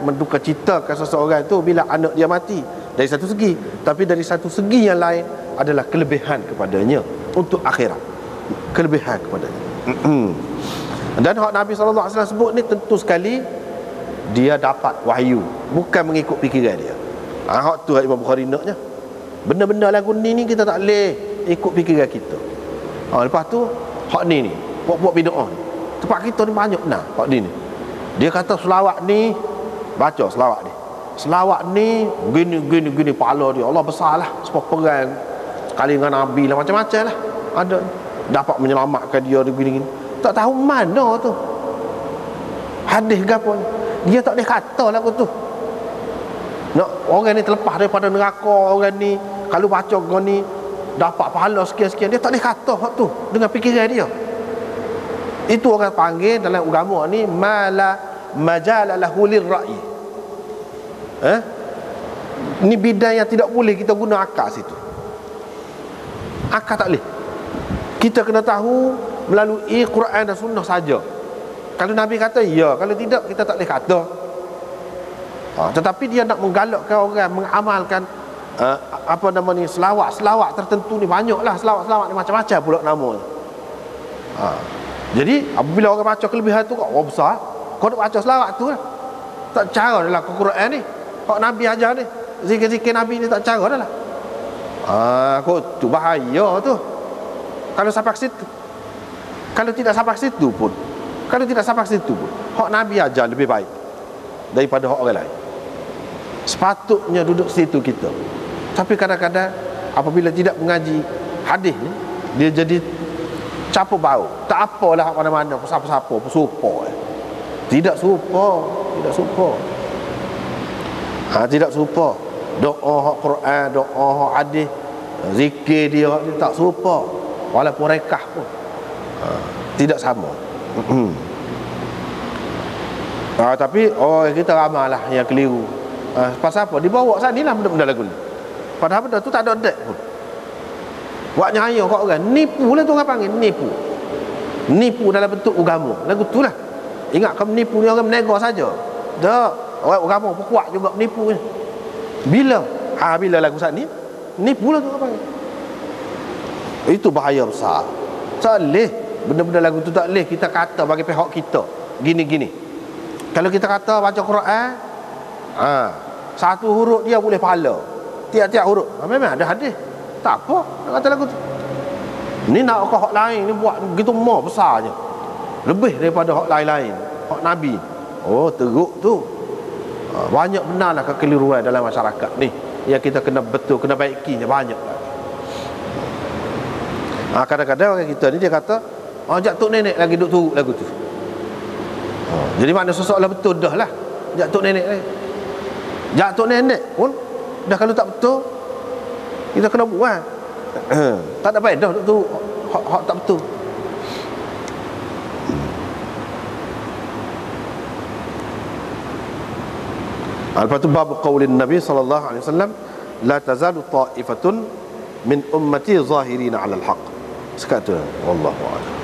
menduka citakan seseorang itu bila anak dia mati dari satu segi. Tapi dari satu segi yang lain adalah kelebihan kepadanya untuk akhirat. Kelebihan kepadanya. Dan hak Nabi SAW sebut ni tentu sekali dia dapat wahyu, bukan mengikut fikiran dia. Hak tu Imam Bukhari naknya. Benda-benda lagu ni kita tak boleh ikut fikiran kita. Lepas tu hak ni buat bid'ah ni. Tempat kita ni banyak nah hak ni. Dia kata selawat ni, baca selawat ni. Selawat ni gini pahala dia. Allah besarlah, sebab perang sekali dengan Nabi lah, macam-macam lah. Ada dapat menyelamatkan dia gini-gini. Tak tahu mana tu hadis ke apa. Dia tak boleh kata lagu tu. Nak orang ni terlepas daripada neraka, orang ni kalau baca kau ni dapat pahala sekian-sekian, dia tak boleh kata hak tu dengan fikiran dia. Itu orang panggil dalam agama ni mala majala lahu lirra'i. Ni bidang yang tidak boleh kita guna akal situ. Akal tak boleh. Kita kena tahu melalui Quran dan Sunnah saja. Kalau Nabi kata ya, kalau tidak kita tak boleh kata. Tetapi dia nak menggalakkan orang mengamalkan selawat tertentu ni. Banyaklah selawat ni, macam-macam pula namanya. Jadi apabila orang baca kelebihan tu, kau besar, kau nak baca selawat tu lah. Tak cara dalam Quran ni. Hak Nabi ajar ni, zikir-zikir Nabi ni tak cara dah lah. Kau tu bahaya tu. Kalau sampai ke situ. Kalau tidak sampai ke situ pun, hak Nabi ajar lebih baik daripada hak orang lain. Sepatutnya duduk situ kita. Tapi kadang-kadang apabila tidak mengaji hadis ni, dia jadi capuk bau. Tak apalah mana-mana, siapa-siapa serupa. Tidak serupa. Tidak serupa. Doa hak Quran, doa hak hadis, zikir dia tak serupa. Walaupun rekah pun tidak sama. Tapi orang kita ramai lah yang keliru. Pasal apa? Dibawa sana lah benda-benda lagu ni. Padahal benda tu tak ada dek pun. Buat nyaya kat orang. Nipu lah tu orang panggil. Nipu dalam bentuk agama. Lagu tu lah. Ingat kamu menipu ni orang menega saja. Tak. Orang agama pun kuat juga menipu ni. Bila lagu saat ni, nipu lah tu orang panggil. Itu bahaya besar. Tak boleh. Benda-benda lagu tu tak boleh kita kata bagi pihak kita gini-gini. Kalau kita kata baca Quran, satu huruf dia boleh pahala. Tiap-tiap huruf. Memang ada hadis. Tak apa nak kata lagu tu. Ni nak hak lain ni buat begitu more besarnya. Lebih daripada hak lain-lain. Hak Nabi. Oh, teruk tu. Banyak benarlah kekeliruan dalam masyarakat ni yang kita kena betul, kena baikinya banyak lagi. Kadang-kadang orang kita ni dia kata, Jatuk nenek lagi duk turut lagu tu. Jadi mana seseorang betul dah lah Jatuk nenek lagi. Jatuk nenek pun dah kalau tak betul kita kena buat. Tak ada faedah duk turut hak tak betul. Lepas tu bab qaulin Nabi sallallahu alaihi wasallam, la tazalu ta'ifatun min ummati zahirina 'ala al-haq. Sekat tu wallahu a'lam.